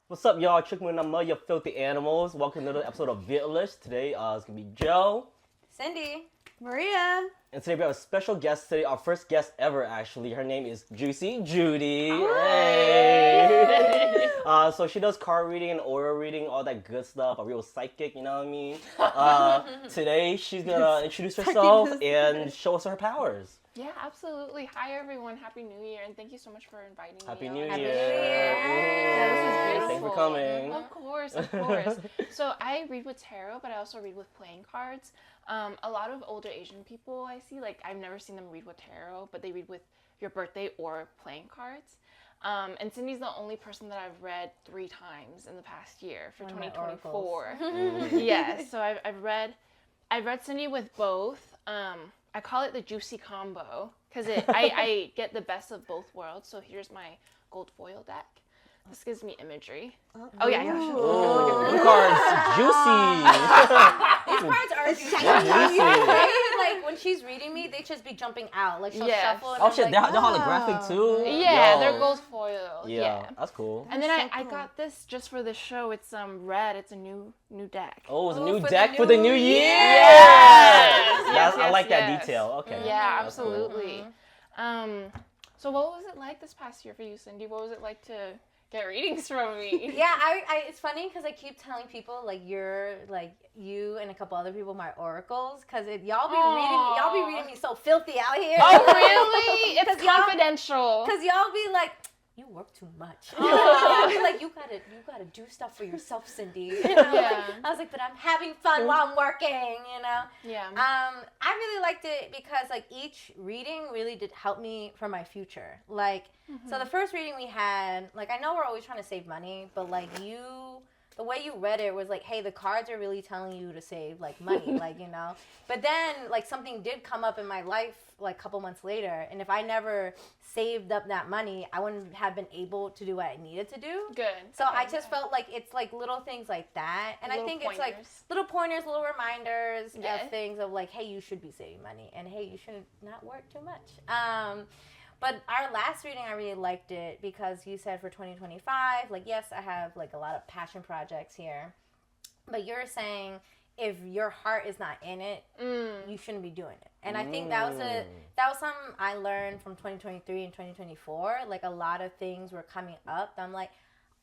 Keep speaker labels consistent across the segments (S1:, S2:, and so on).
S1: What's up, y'all? Chuc, you filthy animals. Welcome to another episode of VietLish. Today, it's gonna be Joe,
S2: Cindy,
S3: Maria.
S1: and today we have a special guest today. Our first guest ever, actually. Her name is Juicy Judy.
S2: Hey.
S1: So she does card reading and aura reading, all that good stuff. A real psychic, you know what I mean? Today, she's gonna introduce herself and show us her powers.
S4: Yeah, absolutely. Hi, everyone. Happy New Year, and thank you so much for inviting me.
S1: Happy New Year.
S2: Happy New Year.
S4: Yeah, this is beautiful.
S1: Thanks for coming.
S4: Of course, of course. So I read with tarot, but I also read with playing cards. A lot of older Asian people I see, like I've never seen them read with tarot, but they read with your birthday or playing cards. And Cindy's the only person that I've read 3 times in the past year for 2024. Yes, so I've read Cindy with both. I call it the juicy combo because I get the best of both worlds. So here's my gold foil deck. This gives me imagery. Oh yeah,
S1: Ooh, cards, juicy.
S2: These cards are juicy.
S1: Juicy.
S2: Like when she's reading me, they just be jumping out. Like she'll shuffle. And
S1: Oh
S2: I'm
S1: shit,
S2: like,
S1: they're holographic too.
S4: Yeah,
S1: Yo.
S4: they're gold foil.
S1: Yeah, that's cool.
S4: And then I got this just for the show. It's red. It's a new deck.
S1: Oh, it's a
S2: Ooh,
S1: new
S2: for
S1: deck
S2: the
S1: for the
S2: new
S1: new year.
S2: year.
S4: Yes,
S1: I like that
S4: yes.
S1: detail. Okay.
S4: Yeah,
S1: That's cool.
S4: absolutely. So what was it like this past year for you, Cindy? What was it like to get readings from me?
S2: Yeah, I it's funny because I keep telling people like you're like you and a couple other people my oracles because y'all be reading me so filthy out here.
S4: Oh really? It's
S2: 'Cause y'all-
S4: confidential.
S2: Because y'all be like, you work too much. I'll be like, you gotta do stuff for yourself, Cindy. You know?
S4: Yeah.
S2: I was like, but I'm having fun while I'm working, you know?
S4: Yeah.
S2: I really liked it because like each reading really did help me for my future. Like, so the first reading we had, like I know we're always trying to save money, but like the way you read it was like, hey, the cards are really telling you to save like money, like, you know. But then like something did come up in my life like a couple months later, and if I never saved up that money, I wouldn't have been able to do what I needed to do.
S4: Good.
S2: So I just felt like it's like little things like that, and I think it's like little pointers, little reminders of things of like, hey, you should be saving money, and hey, you should not work too much. But our last reading, I really liked it because you said for 2025, like, yes, I have like a lot of passion projects here, but you're saying if your heart is not in it, you shouldn't be doing it. And I think that was something I learned from 2023 and 2024. Like a lot of things were coming up. I'm like,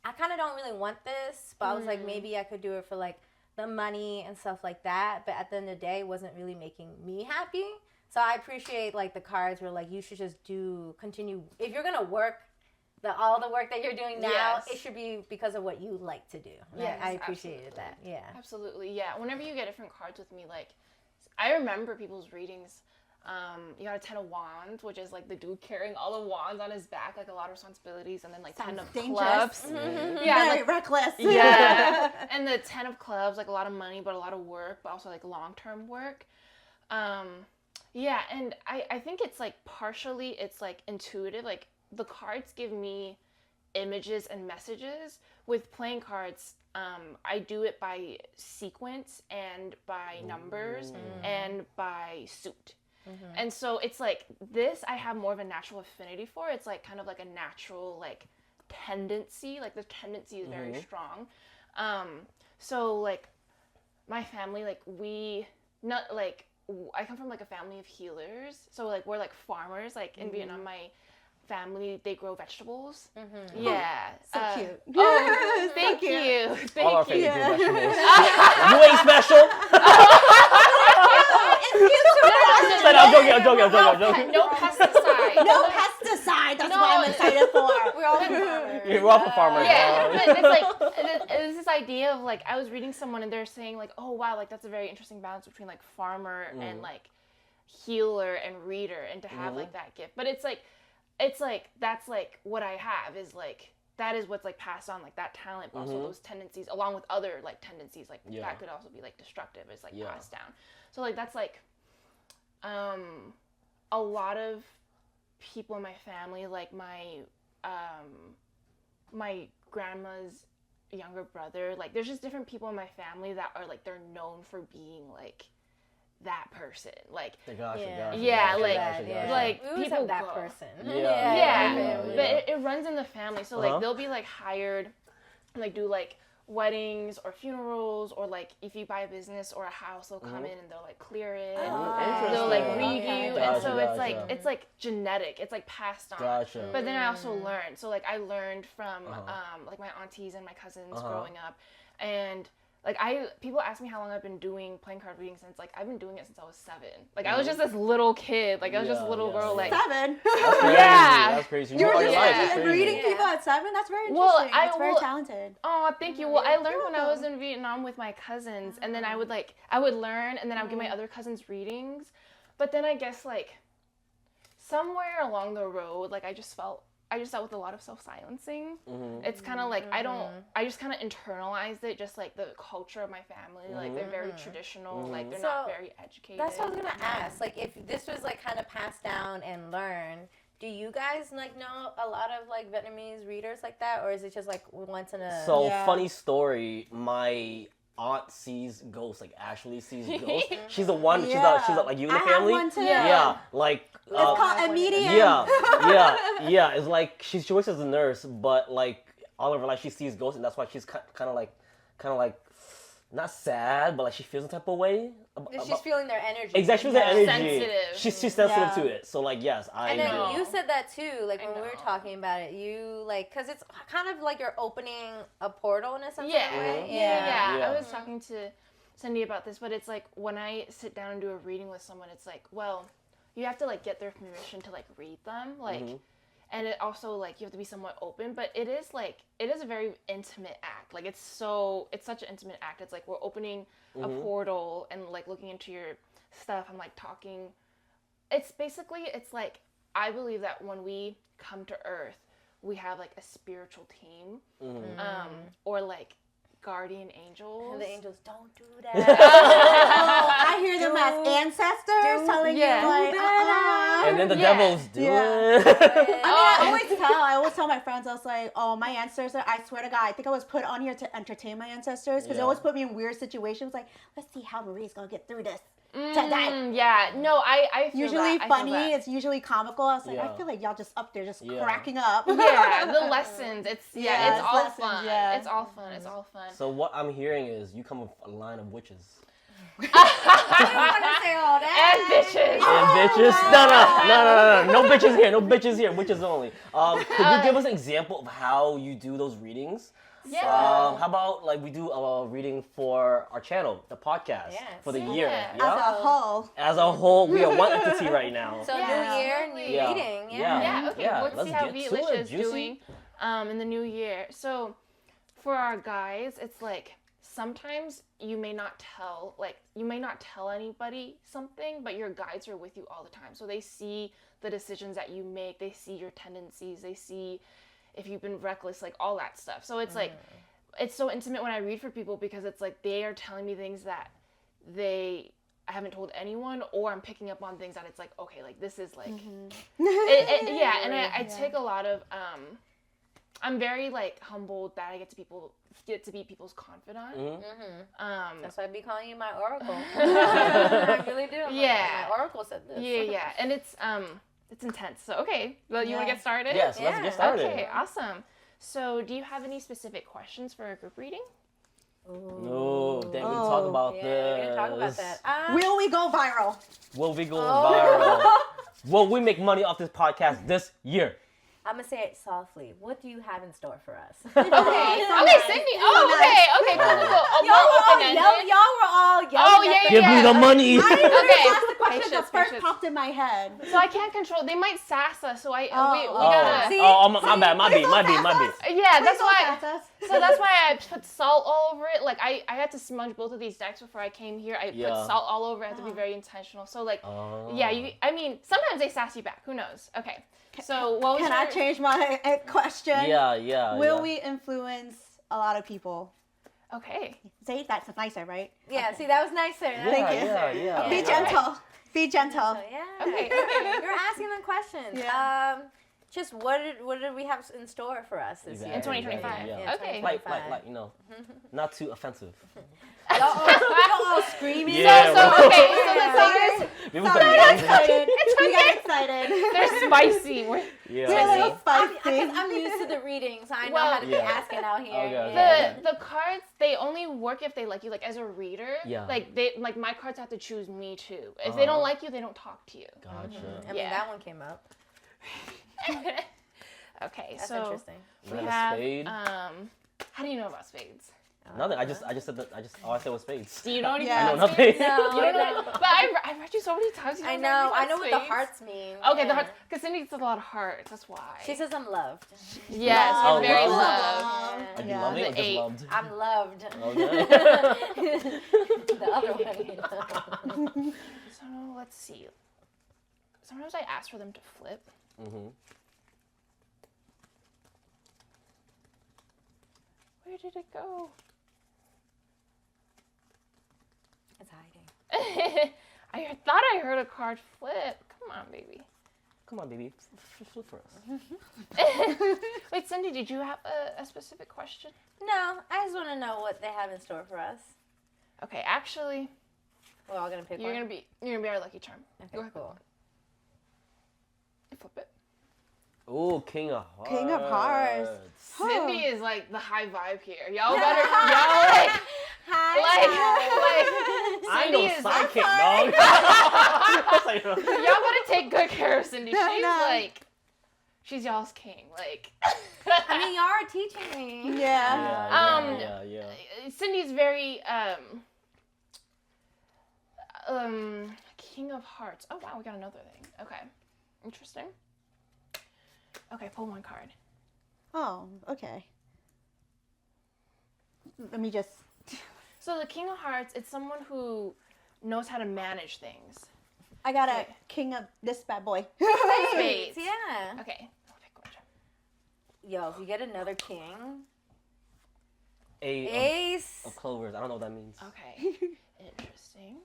S2: I kind of don't really want this, but I was like, maybe I could do it for like the money and stuff like that. But at the end of the day, it wasn't really making me happy. So I appreciate like the cards where like you should just continue. If you're gonna work, all the work that you're doing now, it should be because of what you like to do.
S4: Yes,
S2: I appreciated that. Yeah.
S4: Absolutely. Yeah. Whenever you get different cards with me, like I remember people's readings. You got a 10 of wands, which is like the dude carrying all the wands on his back, like a lot of responsibilities, and then like 10 of clubs.
S3: Yeah, very reckless.
S4: Yeah. And the 10 of clubs, like a lot of money, but a lot of work, but also like long-term work. Yeah, and I think it's like partially it's like intuitive. Like the cards give me images and messages. With playing cards, I do it by sequence and by numbers and by suit. And so it's like this I have more of a natural affinity for. It's like kind of like a natural like tendency. Like the tendency is very strong. So like my family, like I come from like a family of healers, so like we're like farmers. Like in Vietnam, my family they grow vegetables. Yeah,
S3: So cute.
S4: Oh, thank you. Thank
S1: All our
S4: you.
S1: family do vegetables. You ain't special. I'm joking.
S4: No pesticide.
S3: No pesticide. That's what I'm excited for.
S2: We're all farmers.
S1: We're all farmers.
S4: Yeah, but it's like it's this idea of like I was reading someone and they're saying like, oh wow, like that's a very interesting balance between like farmer and like healer and reader, and to have like that gift. But it's like that's like what I have is like that is what's like passed on, like that talent, but also those tendencies along with other like tendencies like that could also be like destructive is like passed down. So like that's like a lot of people in my family, like my my grandma's younger brother, like there's just different people in my family that are like they're known for being like that person, like like
S2: we
S4: people
S2: have that
S4: go.
S2: person.
S4: But it runs in the family, so like they'll be like hired like do like weddings or funerals, or like if you buy a business or a house, they'll come in and they'll like clear it. They'll like read you, and so it's like genetic. It's like passed on.
S1: Gotcha.
S4: But then I also learned. So like I learned from like my aunties and my cousins growing up, and like people ask me how long I've been doing playing card reading since. Like I've been doing it since I was 7. Like I was just this little kid. Like I was just a little girl. Like
S3: 7.
S1: That's crazy.
S4: Yeah.
S1: That's crazy.
S3: You were
S1: That's
S3: just
S1: crazy.
S3: reading people at 7? That's very interesting.
S4: Well,
S3: That's very talented.
S4: Oh, thank you. Well, I learned when I was in Vietnam with my cousins, and then I would learn, and then I would give my other cousins readings. But then I guess like somewhere along the road, like I just dealt with a lot of self-silencing. It's kind of like I just kind of internalized it, just like the culture of my family. Like they're very traditional, like they're not very educated.
S2: That's what I was gonna ask. Like if this was like kind of passed down and learned, do you guys like know a lot of like Vietnamese readers like that, or is it just like once in a?
S1: So funny story. My aunt sees ghosts, like actually sees ghosts. She's the one. She's like you in the family.
S3: I have one too.
S1: Yeah, like.
S3: It's called a medium.
S1: Yeah. It's like she works as a nurse, but like all of her life she sees ghosts, and that's why she's kind of like not sad, but like she feels a type of way.
S2: She's feeling their energy.
S1: Exactly, their energy.
S4: Sensitive.
S1: She's sensitive to it. So like yes,
S2: And then you said that too, like when we were talking about it, you like because it's kind of like you're opening a portal in a sense.
S4: Yeah.
S2: Yeah.
S4: I was talking to Cindy about this, but it's like when I sit down and do a reading with someone, it's like, well, you have to like get their permission to like read them, like, and it also like you have to be somewhat open. But it is a very intimate act. Like it's such an intimate act. It's like we're opening a portal and like looking into your stuff. I'm like talking. It's like I believe that when we come to Earth, we have like a spiritual team, or like guardian angels.
S2: And the angels don't do that.
S3: I hear them as ancestors telling you like,
S1: and then the devils do it.
S3: I always tell my friends, I was like, oh, my ancestors, I swear to God, I think I was put on here to entertain my ancestors because they always put me in weird situations. Like, let's see how Marie's gonna get through this today.
S4: Yeah, no, I feel
S3: usually
S4: that.
S3: funny. It's usually comical. I was like, I feel like y'all just up there just cracking up.
S4: Yeah, the lessons. It's all
S3: lessons,
S4: fun.
S3: yeah.
S4: It's all fun. It's all fun.
S1: So what I'm hearing is you come with a line of witches.
S2: I don't want to say all that.
S4: And bitches.
S1: And bitches. No bitches here. No bitches here. Witches only. Could you give us an example of how you do those readings?
S4: Yeah.
S1: How about like we do a reading for our channel, the podcast, for the year.
S3: As a whole.
S1: As a whole, we are one entity right now.
S2: So new year, new reading.
S4: Okay. Let's see how VietLish is doing in the new year. So for our guys, it's like sometimes you may not tell anybody something, but your guides are with you all the time. So they see the decisions that you make, they see your tendencies, they see if you've been reckless, like all that stuff. So it's like, it's so intimate when I read for people because it's like they are telling me things that I haven't told anyone, or I'm picking up on things that it's like, okay, like this is like, and I take a lot of, I'm very like humbled that I get to be people's confidant.
S2: That's why I be calling you my oracle. I really do. My oracle said this.
S4: Yeah, and it's intense. So okay, well, you want to get started?
S1: Yes, let's get started.
S4: Okay, awesome. So, do you have any specific questions for a group reading?
S1: No, then we talk about this.
S2: We're gonna talk about that.
S3: Will we go viral?
S1: Will we go viral? Will we make money off this podcast this year?
S2: I'm gonna say it softly. What do you have in store for us?
S4: Okay, Cindy. Okay, cool.
S2: Y'all were all yelling.
S1: Give me the money.
S3: That's the question that first popped in my head.
S4: So I can't control. They might sass us. So we
S1: gotta. My bad. My beat.
S4: Yeah, that's why. So that's why I put salt all over it. Like I had to smudge both of these decks before I came here. I put salt all over. I had to be very intentional. So like, I mean, sometimes they sass you back. Who knows? Okay. So what was
S3: Can I change my question?
S1: Yeah.
S3: Will we influence a lot of people?
S4: Okay.
S3: See, that's nicer, right?
S2: Yeah. Okay. See, that was nicer.
S3: Thank you.
S1: Yeah.
S3: Be gentle. Be gentle.
S2: Yeah.
S4: Okay.
S2: You're asking them questions.
S3: Yeah.
S2: Just what did we have in store for us this year?
S4: In 2025.
S1: Yeah.
S4: Okay.
S1: Like, not too offensive.
S2: Like
S3: Y'all all screaming.
S1: Yeah,
S4: So okay, so the thing is,
S1: We was
S3: Sorry, we got excited.
S4: It's
S3: We got
S4: okay.
S3: excited.
S4: they're spicy.
S1: Yeah.
S3: We're a little spicy.
S2: Because I'm used to the reading, so I know
S4: Well,
S2: how to be
S1: yeah.
S2: asking out here.
S1: Okay,
S2: Yeah.
S4: The cards, they only work if they like you. Like as a reader,
S1: Yeah.
S4: like my cards have to choose me too. If they don't like you, they don't talk to you.
S1: Gotcha.
S2: I mean, that one came up.
S4: Okay,
S2: That's
S4: so
S2: interesting.
S4: we
S1: Not a
S4: have
S1: spade.
S4: how do you know about spades?
S1: Nothing. I just said that. All I said was spades.
S4: Do you know anything
S3: Yeah.
S1: I know
S4: about
S1: nothing.
S4: spades?
S2: No,
S4: You don't know, but I've read you so many times. You
S2: I
S4: don't
S2: know. I
S4: anything
S2: know
S4: about
S2: what the
S4: spades?
S2: hearts mean.
S4: Okay, the
S2: yeah.
S4: hearts. Because Cindy says a lot of hearts. That's why.
S2: She says I'm loved.
S4: yes,
S1: Oh,
S4: you're very
S1: love.
S4: loved.
S1: Are you
S3: Yeah.
S1: loving or
S4: The
S1: just
S4: eight.
S1: loved?
S2: I'm loved.
S1: Okay.
S2: The other one.
S4: So let's see. Sometimes I ask for them to flip.
S1: Mm-hmm.
S4: Where did it go?
S2: It's hiding.
S4: I thought I heard a card flip. Come on, baby.
S1: Come on, baby. Flip for us.
S4: Wait, Cindy, did you have a specific question?
S2: No, I just want to know what they have in store for us.
S4: Okay, actually,
S2: We're all gonna pick
S4: you're
S2: one.
S4: gonna be our lucky charm.
S2: Okay,
S4: Go ahead.
S2: cool.
S4: Flip it.
S1: Ooh, King of Hearts.
S3: King of Hearts.
S4: Cindy is like the high vibe here. Y'all better, y'all like,
S1: I
S4: Cindy
S1: know
S4: is
S1: sidekick, dog.
S4: y'all better take good care of Cindy. She's
S3: No.
S4: like, she's y'all's king. Like,
S2: I mean, y'all are teaching me.
S3: Yeah.
S1: Yeah.
S4: Cindy's very King of Hearts. Oh wow, we got another thing. Okay, interesting. Okay, pull one card.
S3: Oh, okay. Let me just.
S4: So the King of Hearts, it's someone who knows how to manage things.
S3: I got a
S4: Okay.
S3: king of this bad boy.
S4: Spades.
S2: Yeah.
S4: Okay. I'll pick one.
S2: Yo, if you get another king,
S1: A
S2: ace.
S1: of clovers. I don't know what that means.
S4: Okay. Interesting.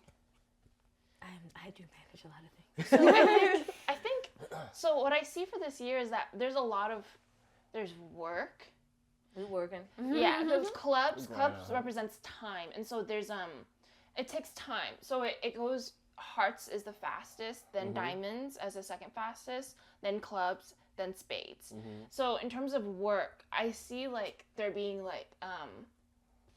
S2: I do manage a lot of things.
S4: So I think so what I see for this year is that there's work.
S2: We working.
S4: Yeah, there's clubs.
S1: Grind
S4: Clubs
S1: out.
S4: represents time. And so there's it takes time. So it goes hearts is the fastest, then diamonds as the second fastest, then clubs, then spades. So in terms of work, I see like there being like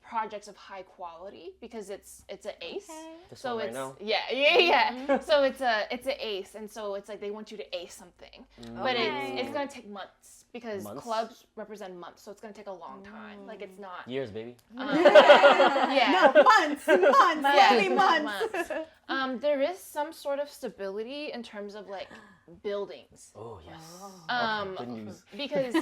S4: projects of high quality because it's an ace.
S2: Okay.
S1: This
S4: So
S1: one right
S4: it's
S1: now.
S4: yeah. So it's an ace, and so it's like they want you to ace something, but
S2: Okay.
S4: it's gonna take months because
S1: Months?
S4: clubs represent months, so it's gonna take a long time. Like it's not.
S1: Years, baby.
S4: Yeah.
S3: No, months.
S4: Yeah,
S3: Only months.
S4: There is some sort of stability in terms of like buildings.
S1: Oh yes.
S4: Um,
S1: Good news.
S4: because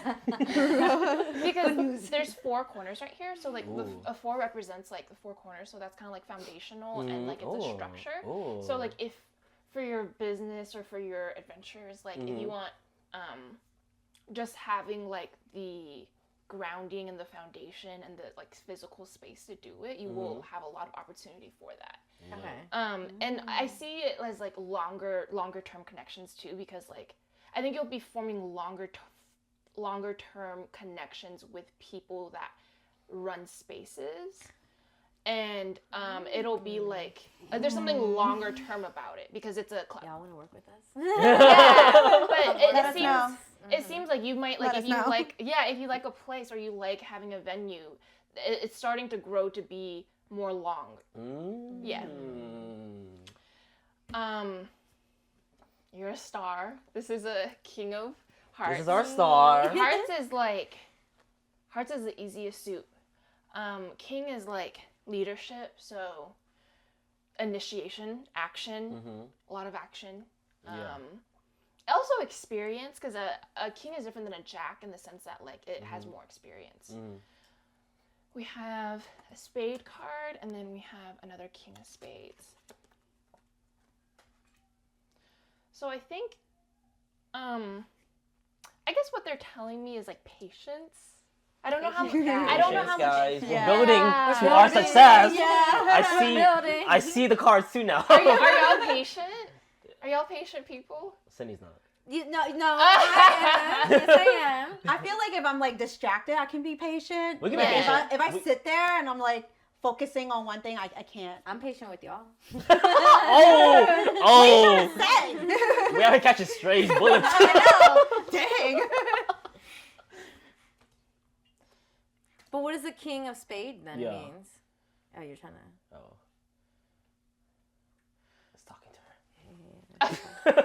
S4: there's four corners right here, so like
S1: Ooh.
S4: a four represents like the four corners, so that's kind of like foundational and like it's a structure.
S1: Oh.
S4: So like if for your business or for your adventures, like if you want just having like the grounding and the foundation and the like physical space to do it, you will have a lot of opportunity for that.
S2: Okay.
S4: And I see it as like longer term connections too, because like I think you'll be forming longer term connections with people that run spaces, and it'll be like there's something longer term about it because it's a club.
S2: Y'all want to work with us?
S4: Yeah, but
S3: Let us know.
S4: it seems like you might like
S3: Let
S4: if
S3: us
S4: you
S3: know.
S4: like if you like a place or you like having a venue, it's starting to grow to be more long. Yeah. You're a star. This is a King of Hearts.
S1: This is our star.
S4: Hearts is the easiest suit. King is like leadership, so initiation, action, a lot of action.
S1: Yeah.
S4: Also experience, because a king is different than a jack in the sense that like it has more experience. We have a spade card, and then we have another king of spades. So I think, I guess what they're telling me is like patience. I don't know how. I don't know how much.
S1: Guys.
S3: Yeah.
S1: We're building
S2: We're
S1: to our
S2: building.
S1: success.
S3: Yeah.
S2: Building.
S1: I see the cards too now.
S4: Are y'all patient? Are y'all patient people?
S1: Cindy's not.
S2: No, I am. Yes, I am.
S3: I feel like if I'm like distracted, I can be patient.
S1: We can
S3: Like,
S1: be patient.
S3: If I
S1: We-
S3: sit there and I'm like focusing on one thing, I can't.
S2: I'm patient with y'all.
S1: Oh.
S3: Say.
S1: We have to catch a stray bullet.
S3: Dang.
S2: But what does the king of spade then
S1: Yeah.
S2: means? Oh, you're trying to...
S1: Oh. Let's talking to her.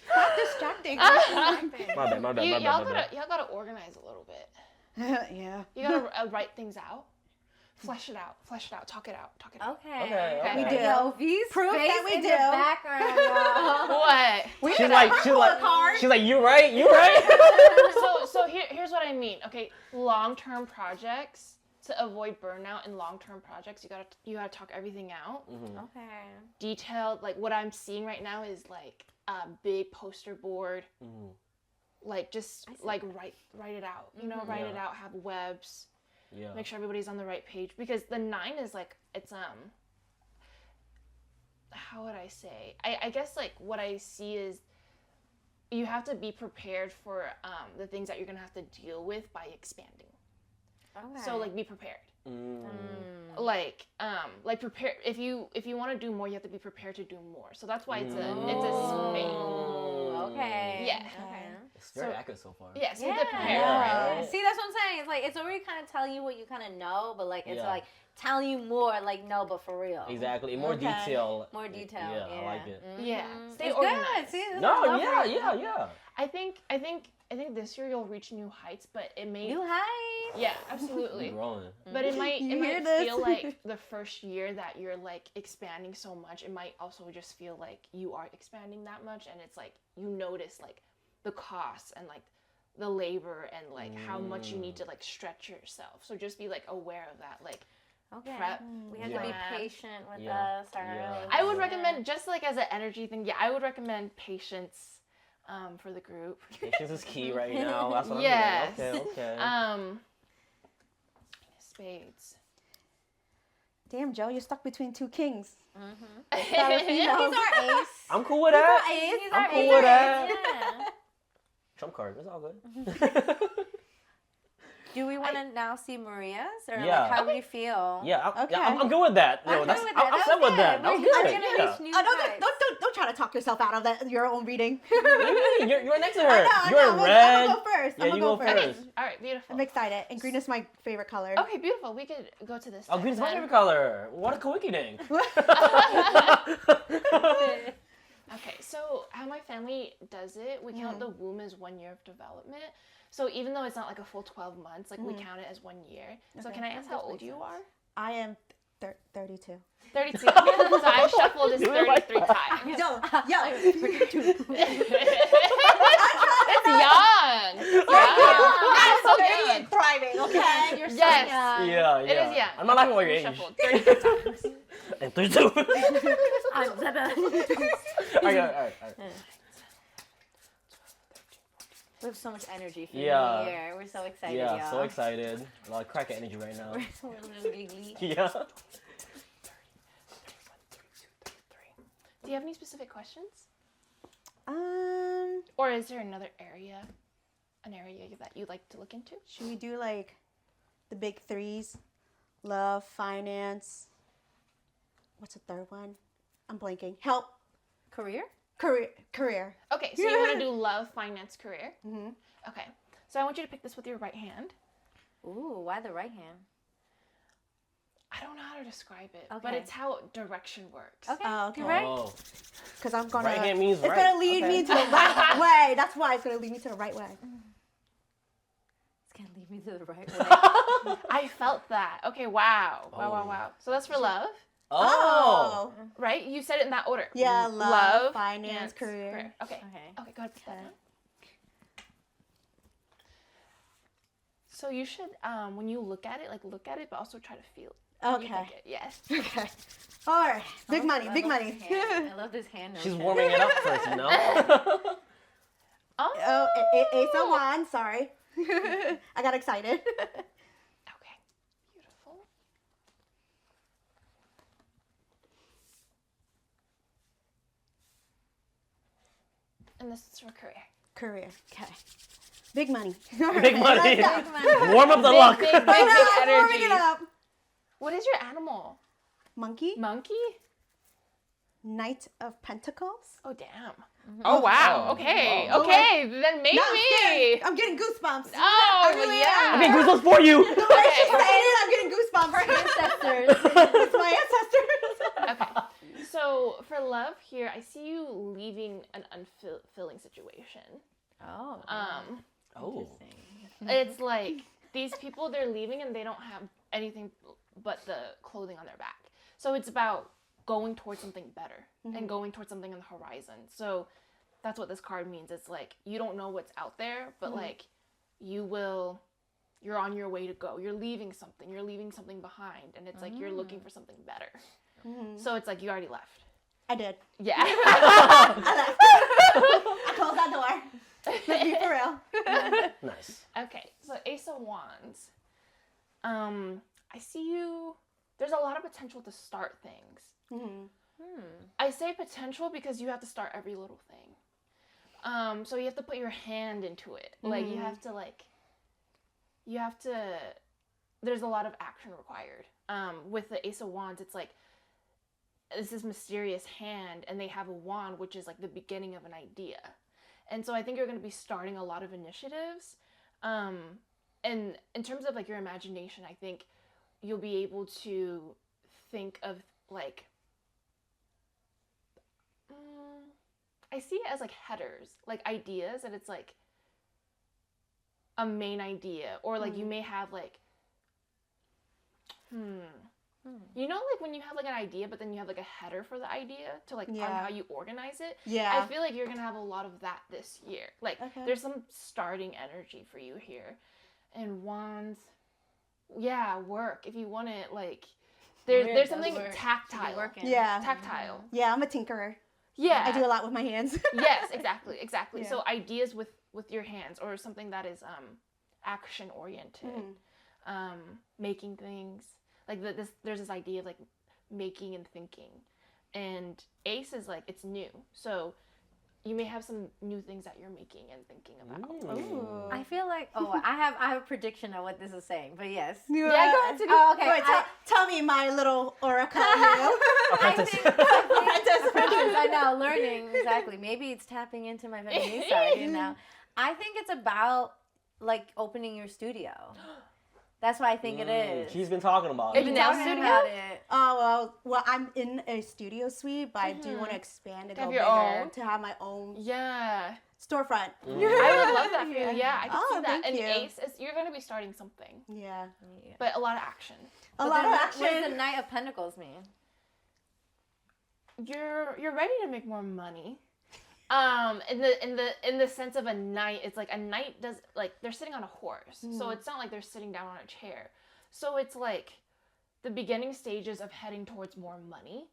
S3: Stop distracting.
S1: My bad.
S4: Y'all gotta organize a little bit.
S3: Yeah.
S4: You gotta write things out. Flesh it out, talk it out.
S2: Okay.
S3: We do.
S2: Yo, V's
S3: Proof
S2: face
S3: that we
S2: in
S3: do.
S2: the background, y'all.
S4: What?
S1: She's like, you right.
S4: So here's what I mean. Okay, long-term projects, to avoid burnout in long-term projects, you gotta talk everything out.
S1: Mm-hmm.
S2: Okay.
S4: Detailed, like what I'm seeing right now is like a big poster board.
S1: Mm-hmm.
S4: Like just like write it out. You know, write it out. Have webs.
S1: Yeah.
S4: Make sure everybody's on the right page, because the 9 is like, it's how would I say? I guess like what I see is you have to be prepared for the things that you're gonna have to deal with by expanding.
S2: Okay.
S4: So like be prepared.
S1: Mm.
S4: Like prepare, if you want to do more, you have to be prepared to do more. So that's why it's a spade.
S2: Oh, okay.
S4: Yeah.
S2: Okay.
S1: It's very accurate so far.
S4: Yeah, so you have to prepare.
S1: Yeah.
S4: Right?
S2: See, that's what I'm saying. It's like it's already kind of telling you what you kind of know, but like it's
S1: Yeah.
S2: like telling you more, like no, but for real.
S1: Exactly. In more detail.
S2: More detail.
S1: Yeah, I like it.
S4: Yeah. Stay
S2: It's
S4: organized.
S2: good. See, that's
S1: No,
S2: what I love
S1: yeah,
S2: for you.
S1: yeah.
S4: I think this year you'll reach new heights, but it may.
S2: New heights.
S4: Yeah, absolutely.
S1: We're growing.
S4: But it might
S3: You hear this?
S4: feel like the first year that you're like expanding so much, it might also just feel like you are expanding that much, and it's like you notice like the costs and like the labor and like how much you need to like stretch yourself. So just be like aware of that. Like
S2: Okay.
S4: prep.
S2: We have
S1: Yeah.
S2: to be patient with
S1: Yeah.
S2: us. Our
S1: Yeah.
S4: I would recommend, just like as an energy thing, I would recommend patience for the group.
S1: Patience is key right now. That's what
S4: Yes.
S1: I'm doing. Okay.
S4: Spades.
S3: Damn, Joe, you're stuck between two kings.
S2: He's our ace.
S1: I'm cool with that.
S2: He's
S1: I'm
S2: our
S1: cool
S2: ace.
S1: with that.
S2: Yeah.
S1: Trump card. It's all good.
S2: Do we want to now see Maria's, or
S1: Yeah.
S2: like how do we feel?
S1: Yeah,
S3: Okay.
S1: I'm good with that.
S2: I'm
S1: No, that's
S2: good with that.
S1: I'm set with that. That was
S2: We're
S1: good.
S2: gonna
S1: Yeah.
S2: reach new
S3: Oh,
S2: heights.
S3: don't try to talk yourself out of that, your own reading.
S1: What do you mean? You're next to her.
S3: I
S1: You're
S3: know.
S1: in
S3: I'm
S1: red.
S3: gonna go first.
S1: Yeah,
S3: I'm
S1: you
S3: gonna
S1: go
S3: go
S1: first.
S3: first.
S4: All right, beautiful.
S3: I'm excited. And green is my favorite color.
S4: Okay, beautiful. We could go to this.
S1: Oh, green is my
S4: then.
S1: favorite color. What a coincidence.
S4: Okay, so how my family does it, we count the womb as 1 year of development. So even though it's not like a full 12 months, like we count it as 1 year. So
S3: Okay.
S4: can I ask how old you are?
S3: I am 32.
S4: 32. So I shuffled this 33 times.
S3: Yo.
S4: It's young.
S3: I'm so
S4: young.
S3: and thriving, okay?
S2: You're so
S4: Yes.
S2: young.
S1: Yeah,
S4: It is young.
S1: I'm not laughing about your age.
S4: Shuffled 33 times.
S1: And 32.
S2: I'm Zeba.
S1: All right.
S2: We have so much energy for
S1: Yeah.
S2: the new year. We're so excited,
S1: Yeah,
S2: y'all.
S1: so excited. A lot of crack energy right now.
S2: We're a little giggly.
S1: Yeah.
S4: Do you have any specific questions?
S3: Should
S4: Or is there another area, an area that you'd like to look into?
S3: we do like the big threes? Love, finance. What's the third one? I'm blanking. Help.
S2: Career?
S3: Career.
S4: Okay, so you want to do love, finance, career?
S3: Mm-hmm.
S4: Okay, so I want you to pick this with your right hand.
S2: Ooh, why the right hand?
S4: I don't know how to describe it, but
S2: Okay.
S4: it's how direction works.
S2: Okay,
S3: Oh, okay.
S2: you're right.
S1: Oh,
S3: Because I'm gonna.
S1: right hand means
S3: it's
S1: right.
S3: gonna lead me to the right way. That's why it's gonna lead me to the right way.
S2: It's gonna lead me to the right way.
S4: I felt that. Okay, wow.
S1: Oh.
S4: Wow. So that's for love,
S1: Oh.
S4: right? You said it in that order.
S3: Yeah, love, finance,
S4: yes,
S3: career.
S4: Okay.
S2: Okay.
S4: Okay, go ahead. Put that down. So you should, when you look at it, but also try to feel it. when you
S3: Okay.
S4: think it. Yes.
S3: Okay. All right. Big money.
S2: I
S3: Big
S2: love
S3: money.
S2: this hand. I love this hand.
S1: She's
S2: motion.
S1: warming it up first, you know?
S3: Oh, Ace of Wands. Sorry. I got excited.
S4: Okay. Beautiful. And this is for career.
S3: Career. Okay. Big money.
S1: Big money.
S3: Let's go.
S1: Warm up the luck.
S4: Big
S3: Warming
S4: energy.
S3: it up.
S4: What is your animal?
S3: Monkey.
S4: Monkey?
S3: Knight of Pentacles.
S4: Oh, damn. Oh, wow.
S1: Oh.
S4: Okay.
S1: Oh.
S4: Okay. Then maybe.
S3: No, I'm getting goosebumps.
S4: Oh,
S3: I really
S4: yeah.
S1: I'm getting goosebumps for you.
S3: The way she's saying it, I'm getting goosebumps.
S2: Ancestors.
S3: It's my ancestors.
S4: Okay. So for love here, I see you leaving an unfulfilling situation.
S2: Oh.
S1: Oh.
S4: It's like these people, they're leaving and they don't have anything but the clothing on their back. So it's about going towards something better and going towards something on the horizon. So that's what this card means. It's like you don't know what's out there, but like you're on your way to go. You're leaving something behind, and it's like you're looking for something better. So it's like you already left.
S3: I did.
S4: Yeah.
S3: I closed that door. Let's be for real.
S1: Nice.
S4: Okay, so Ace of Wands. I see you. There's a lot of potential to start things. I say potential because you have to start every little thing. So you have to put your hand into it. Like you have to. There's a lot of action required. With the Ace of Wands, it's like it's this mysterious hand, and they have a wand, which is like the beginning of an idea. And so I think you're going to be starting a lot of initiatives. And in terms of like your imagination, I think you'll be able to think of like, I see it as like headers, like ideas, and it's like a main idea, or like you may have like, you know, like when you have like an idea, but then you have like a header for the idea to like on how you organize it.
S3: Yeah.
S4: I feel like you're gonna have a lot of that this year. Like there's some starting energy for you here. And Wands, yeah, work. If you want it, like there's something tactile.
S3: Yeah.
S4: Tactile.
S3: Yeah, I'm a tinkerer.
S4: Yeah.
S3: I do a lot with my hands.
S4: Yes, exactly.
S3: Yeah.
S4: So ideas with your hands, or something that is action oriented. Making things. Like there's this idea of like making and thinking, and Ace is like it's new, so you may have some new things that you're making and thinking about.
S3: Ooh.
S2: I feel like I have a prediction of what this is saying, but yes.
S3: Yeah,
S4: go ahead, Cindy.
S2: Oh, okay.
S3: Wait, tell me my little oracle.
S1: Apprentice.
S2: I know, learning exactly. Maybe it's tapping into my feminine side, you know. I think it's about like opening your studio. That's what I think it is.
S1: She's been talking about
S4: Is
S1: it.
S4: it
S2: Been
S4: nail
S2: talking
S4: studio?
S2: about it.
S3: Oh, well, I'm in a studio suite, but I do want to expand and
S4: To have
S3: go
S4: your
S3: bigger,
S4: own?
S3: to have my own
S4: Yeah.
S3: storefront.
S4: I would love that for you. Yeah, I can
S3: Oh,
S4: see that.
S3: thank
S4: And
S3: you.
S4: Ace, you're going to be starting something,
S3: Yeah.
S4: but a lot of action.
S3: A lot of
S2: What does
S3: action.
S2: the Knight of Pentacles mean?
S4: You're ready to make more money. In the sense of a knight, it's like a knight does, like they're sitting on a horse, so it's not like they're sitting down on a chair. So it's like the beginning stages of heading towards more money.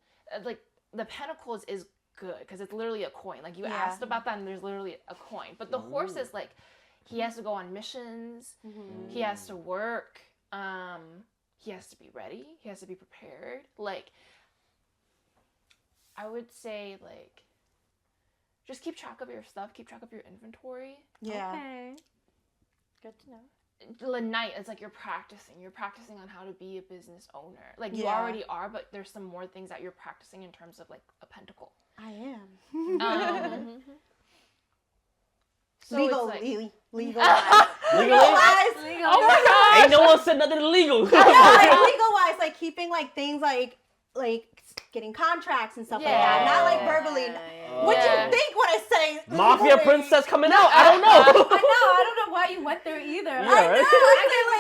S4: Like the pentacles is good because it's literally a coin. Like you asked about that, and there's literally a coin. But the horse is like he has to go on missions. He has to work. He has to be ready. He has to be prepared. Like I would say, like just keep track of your stuff. Keep track of your inventory.
S3: Yeah.
S2: Okay. Good to know.
S4: The night is like you're practicing on how to be a business owner. Like you
S3: Yeah.
S4: already are, but there's some more things that you're practicing in terms of like a pentacle.
S3: I am.
S4: So
S3: legal,
S4: it's like,
S3: legal.
S1: Legally?
S3: Legalized.
S4: oh my gosh!
S1: Ain't no one said nothing illegal.
S3: Legal wise, like keeping like things like getting contracts and stuff like that. Not like verbally. What do you think when I say
S1: Mafia
S3: legally?
S1: princess coming out. I don't know.
S2: I don't know why you went there either.
S1: Yeah,
S3: I
S1: right?
S3: know.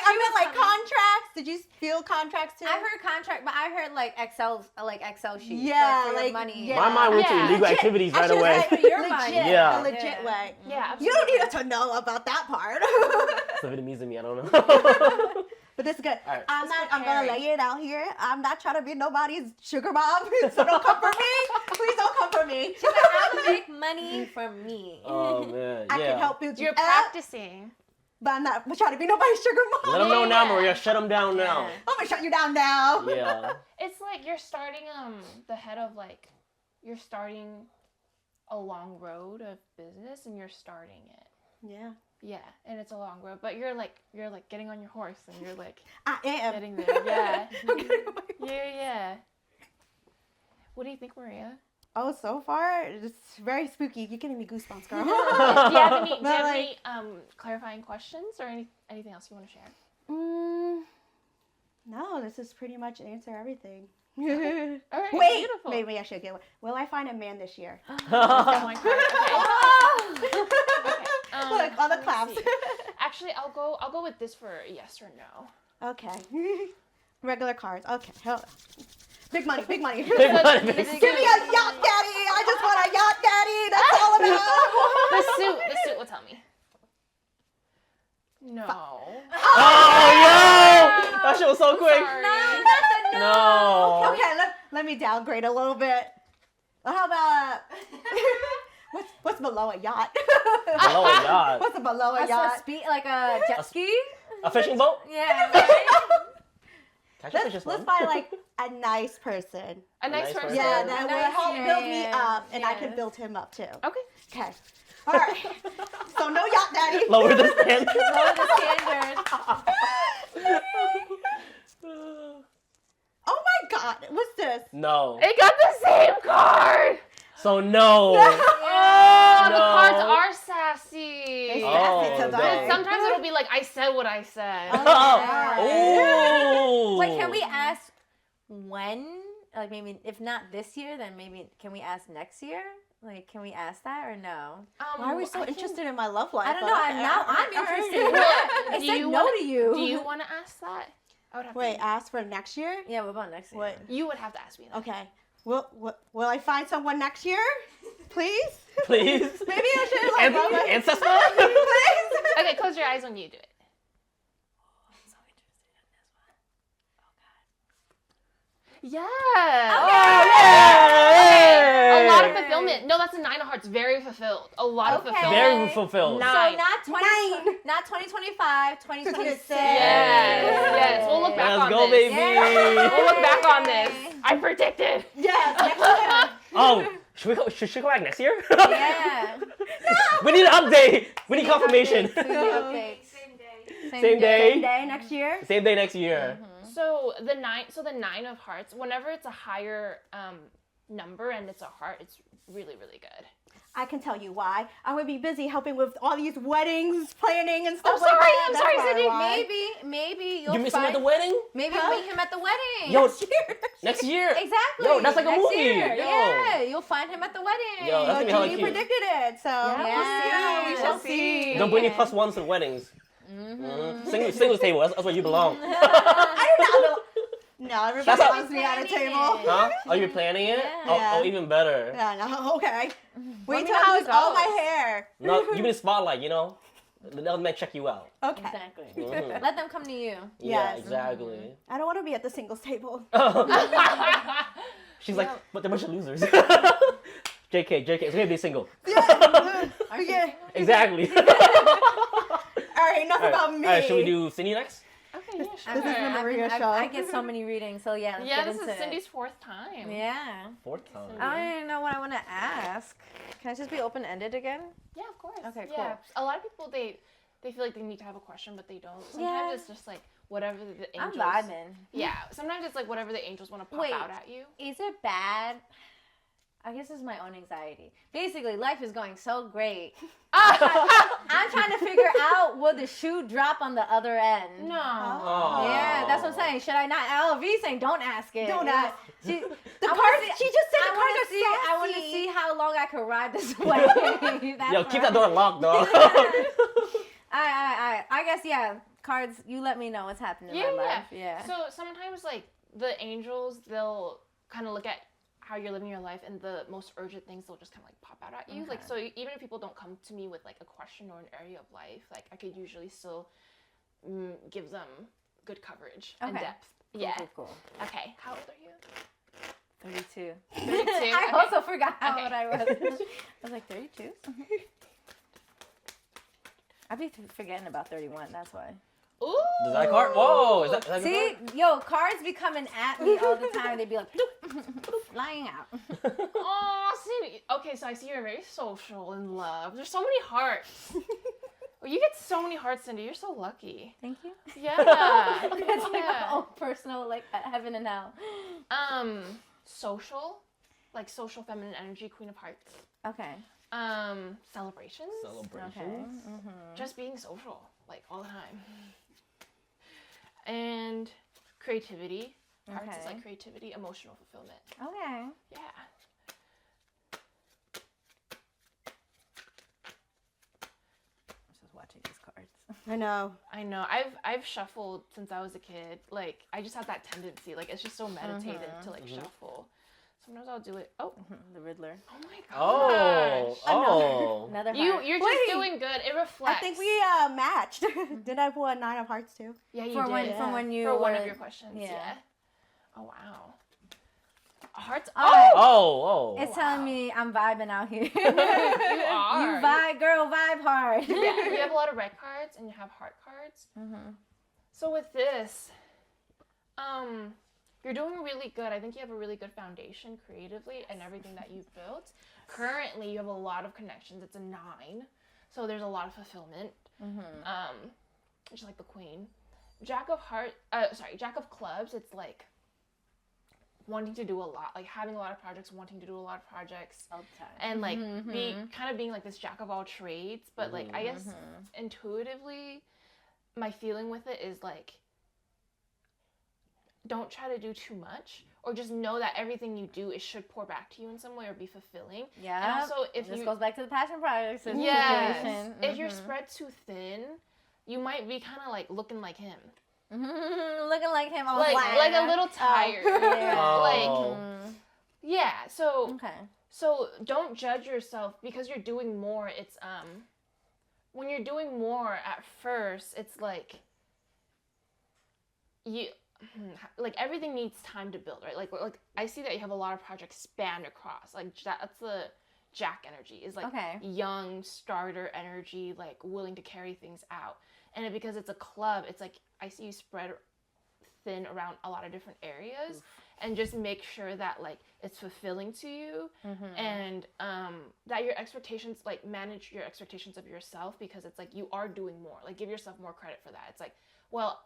S3: I meant like contracts. Did you feel contracts too?
S2: I heard contract, but I heard like Excel sheets.
S3: Yeah,
S2: for your
S3: like,
S2: money.
S3: yeah.
S1: My mind went to
S4: Yeah.
S1: illegal activities right
S3: Actually,
S1: away.
S3: it's like
S2: Your
S3: legit,
S2: mind.
S1: Yeah.
S3: a legit way.
S4: Yeah,
S3: You don't need to know about that part.
S1: It's a Vietnamese in me. I don't know.
S3: But it's good.
S1: All right.
S3: I'm gonna lay it out here. I'm not trying to be nobody's sugar mom, so don't come for me. Please don't come for me.
S2: I make money for me.
S1: Oh man,
S3: I
S1: yeah.
S3: can help build you
S4: you're
S3: up,
S4: practicing.
S3: but I'm not trying to be nobody's sugar mom.
S1: Let them know now, Maria. Shut them down now.
S3: I'm gonna shut you down now.
S1: Yeah.
S4: It's like you're starting the head of like you're starting a long road of business, and you're starting it.
S3: Yeah.
S4: Yeah, and it's a long road, but you're like getting on your horse and you're like
S3: I am.
S4: getting there. Yeah.
S3: I'm getting on my horse.
S4: Yeah. What do you think, Maria?
S3: Oh, so far, it's very spooky. You're giving me goosebumps, girl.
S4: Do you have any clarifying questions or anything else you want to share?
S3: No, this is pretty much answer everything.
S4: All right,
S3: Wait,
S4: beautiful.
S3: maybe I should get one. Will I find a man this year?
S4: That's my card. Okay.
S3: Look, all the
S4: let me
S3: claps.
S4: see. Actually, I'll go with this for yes or no.
S3: Okay. Regular cards. Okay. Hold on. Big money, big money.
S1: Big money, big
S3: Give me a yacht daddy. I just want a yacht daddy. That's all about.
S4: The suit will tell me. No.
S1: Oh, yo! That shit was so quick.
S4: Sorry.
S1: No.
S3: Okay, let me downgrade a little bit. How about what's below a yacht?
S1: Below a yacht.
S3: What's below a
S2: Like
S3: yacht?
S2: a jet ski?
S1: A fishing boat?
S2: Yeah. Right?
S1: Catch a fish
S3: Let's
S1: this
S3: buy like a nice person.
S4: A nice
S1: nice
S4: person.
S1: person.
S3: Yeah, that will help build me
S2: Yeah.
S3: up, and I can build him up too.
S4: Okay.
S3: Okay. All right. So no yacht daddy.
S1: Lower the standard.
S2: Lower the standard.
S3: Oh my God! What's this?
S1: No.
S4: It got the same card.
S1: So no.
S4: Oh, the
S1: No.
S4: cards are sassy.
S1: Oh,
S3: Sassy today.
S1: dang.
S4: Sometimes it'll be like, I said what I said.
S1: Oh.
S2: Wait, can we ask when? Like maybe if not this year, then maybe can we ask next year? Like, can we ask that or no?
S3: Why are we so interested in my love life?
S2: I don't know. I'm interested.
S4: Do
S2: It said
S4: you
S2: no
S4: wanna-
S2: to you.
S4: Do you want to ask that? I would have
S3: Wait,
S4: to.
S3: ask for next year?
S2: Yeah, what about next year?
S3: What?
S4: You would have to ask me that.
S3: Okay. Will I find someone next year? Please?
S1: Please.
S3: Maybe I should like
S1: And
S3: love my-
S1: ancestor?
S3: Please?
S4: Okay, close your eyes when you do it. Yeah.
S1: Yay!
S4: A lot of fulfillment. No, that's a 9 of hearts. Very fulfilled. A lot of
S2: Okay.
S4: fulfillment.
S1: Very fulfilled.
S4: Nine.
S2: So not 2025, 2026.
S4: Yes. We'll look back
S1: Let's
S4: on
S1: go,
S4: this.
S1: baby.
S4: We'll look back on this. I predicted.
S3: Yes, next year.
S1: Oh, should she go back next year?
S2: Yeah.
S1: We need an update. We need confirmation.
S2: Okay.
S1: Same day.
S3: Same day next year?
S1: Same day next year.
S4: So the 9 of hearts, whenever it's a higher number and it's a heart, it's really, really good.
S3: I can tell you why. I would be busy helping with all these weddings, planning, and stuff
S4: I'm sorry,
S3: like that.
S4: I'm
S3: That's
S4: sorry,
S3: probably
S4: Cindy.
S3: why.
S2: Maybe you'll
S1: You miss him at
S2: find.
S1: the wedding?
S2: Maybe
S3: Huh?
S2: meet him at the wedding.
S1: Yo,
S3: Next year.
S1: next year.
S2: Exactly.
S1: Yo, that's like a
S2: Next
S1: movie.
S2: year.
S1: Yo.
S2: Yeah, you'll find him at the wedding.
S1: Yo, that's gonna be hella
S3: Judy
S1: cute.
S3: predicted it, so
S2: Yeah.
S3: we shall see.
S1: Don't bring any plus ones to the weddings. Singles table. That's where you belong.
S3: I do not know. No, everybody
S1: That's how-
S3: wants me at a
S2: Planning
S3: table.
S2: it.
S1: Huh? Are you planning it?
S2: Yeah.
S1: Oh, even better.
S3: Yeah, no, okay. Wait
S4: me
S3: till
S4: know
S3: I
S4: how
S3: lose
S4: it
S3: all
S4: goes.
S3: my hair.
S1: No, you be the spotlight, you know? The other men check you out.
S3: Okay.
S2: Exactly.
S1: Mhm.
S2: Let them come to you.
S1: Yeah,
S3: Yes.
S1: exactly.
S3: I don't want to be at the singles table.
S1: She's like, but they're a bunch of losers. JK, it's gonna be single.
S3: Okay.
S1: Exactly.
S3: All right, enough about me.
S1: All right, should we do Cindy next?
S4: Okay, yeah, sure.
S3: This is the Maria show.
S2: I get so many readings, so yeah. Let's
S4: Yeah,
S2: get
S4: this
S2: into
S4: is
S2: it.
S4: Cindy's 4th time.
S2: Yeah.
S1: Fourth time.
S2: I don't even know what I want to ask. Can I just be open ended again?
S4: Yeah, of course.
S2: Okay,
S4: Yeah.
S2: cool.
S4: A lot of people they feel like they need to have a question, but they don't. Sometimes
S2: Yeah.
S4: it's just like whatever the
S2: I'm
S4: angels.
S2: vibing.
S4: Yeah. Sometimes it's like whatever the angels want to pop
S2: Wait.
S4: out at you.
S2: Is it bad? I guess it's my own anxiety. Basically, life is going so great. I'm trying to figure out will the shoe drop on the other end.
S4: No.
S1: Oh.
S2: Yeah, that's what I'm saying. Should I not? LV saying don't ask it.
S3: Don't ask.
S2: She,
S3: The
S2: I wanna
S3: cards.
S2: see-
S3: She just said
S2: I
S3: the
S2: want
S3: cards
S2: to
S3: are
S2: see. I want to
S3: sassy.
S2: see how long I can ride this way. That's
S1: Yo, keep
S2: what
S1: that door locked, dog.
S2: I guess yeah. Cards. You let me know what's happening in my life. Yeah.
S4: So sometimes like the angels, they'll kind of look at how you're living your life, and the most urgent things they'll just kind of like pop out at you. Like so, even if people don't come to me with like a question or an area of life, like I could usually still give them good coverage and
S2: Okay.
S4: depth. Yeah.
S2: Cool.
S4: Okay. How old are you?
S2: 32.
S4: 32.
S2: I
S4: Okay.
S2: also forgot how
S4: Okay.
S2: old I was. I was like 32. I'd be forgetting about 31. That's why.
S4: Ooh.
S1: Does that card? Whoa, is that a good
S2: See,
S1: card?
S2: yo, cards be coming at me all the time. They'd be like, lying out.
S4: Oh, see. Okay, so I see you're very social in love. There's so many hearts. Oh, you get so many hearts, Cindy. You're so lucky.
S2: Thank you.
S4: Yeah.
S2: It's like my own personal, like, heaven and hell.
S4: Social. Like social feminine energy, Queen of Hearts.
S2: Okay.
S4: Celebrations.
S2: Okay.
S4: Just being social, like all the time. And creativity. Hearts is like creativity, emotional fulfillment.
S2: Okay.
S4: Yeah.
S2: Just watching these cards.
S3: I know.
S4: I've shuffled since I was a kid. Like I just have that tendency. Like it's just so meditative to like shuffle. Sometimes I'll do it. Oh,
S2: The Riddler.
S4: oh my gosh.
S1: Oh.
S2: Another heart.
S4: You're just doing good. It reflects.
S3: I think we matched. Did I pull a 9 of hearts too?
S4: Yeah, you
S2: For
S4: did.
S2: from when you
S4: For one
S2: were-
S4: of your questions.
S2: yeah.
S4: Yeah. Oh wow. Hearts.
S1: Oh.
S2: It's telling me I'm vibing out here.
S4: You are.
S2: You vibe, girl, vibe hard.
S4: Yeah, you have a lot of red cards and you have heart cards. So with this, you're doing really good. I think you have a really good foundation creatively and everything that you've built. Currently, you have a lot of connections. It's a 9, so there's a lot of fulfillment. Just like the Queen. Jack of Clubs. It's like wanting to do a lot, like having a lot of projects, wanting to do a lot of projects,
S2: All the time.
S4: and like being like this jack of all trades. But like I guess intuitively, my feeling with it is like, don't try to do too much, or just know that everything you do, it should pour back to you in some way or be fulfilling.
S2: Yeah.
S4: And also, if
S2: this
S4: you
S2: goes back to the passion project situation.
S4: if you're spread too thin, you might be kind of like looking like him.
S2: Looking like him, all
S4: Like a little tired. Yeah. So
S2: Okay.
S4: So don't judge yourself because you're doing more. It's when you're doing more at first, it's like like everything needs time to build, right? Like I see that you have a lot of projects spanned across. Like that's the Jack energy is like young starter energy, like willing to carry things out. And because it's a club, it's like I see you spread thin around a lot of different areas. And just make sure that like it's fulfilling to you, and that your expectations, like manage your expectations of yourself, because it's like you are doing more. Like give yourself more credit for that. It's like, well,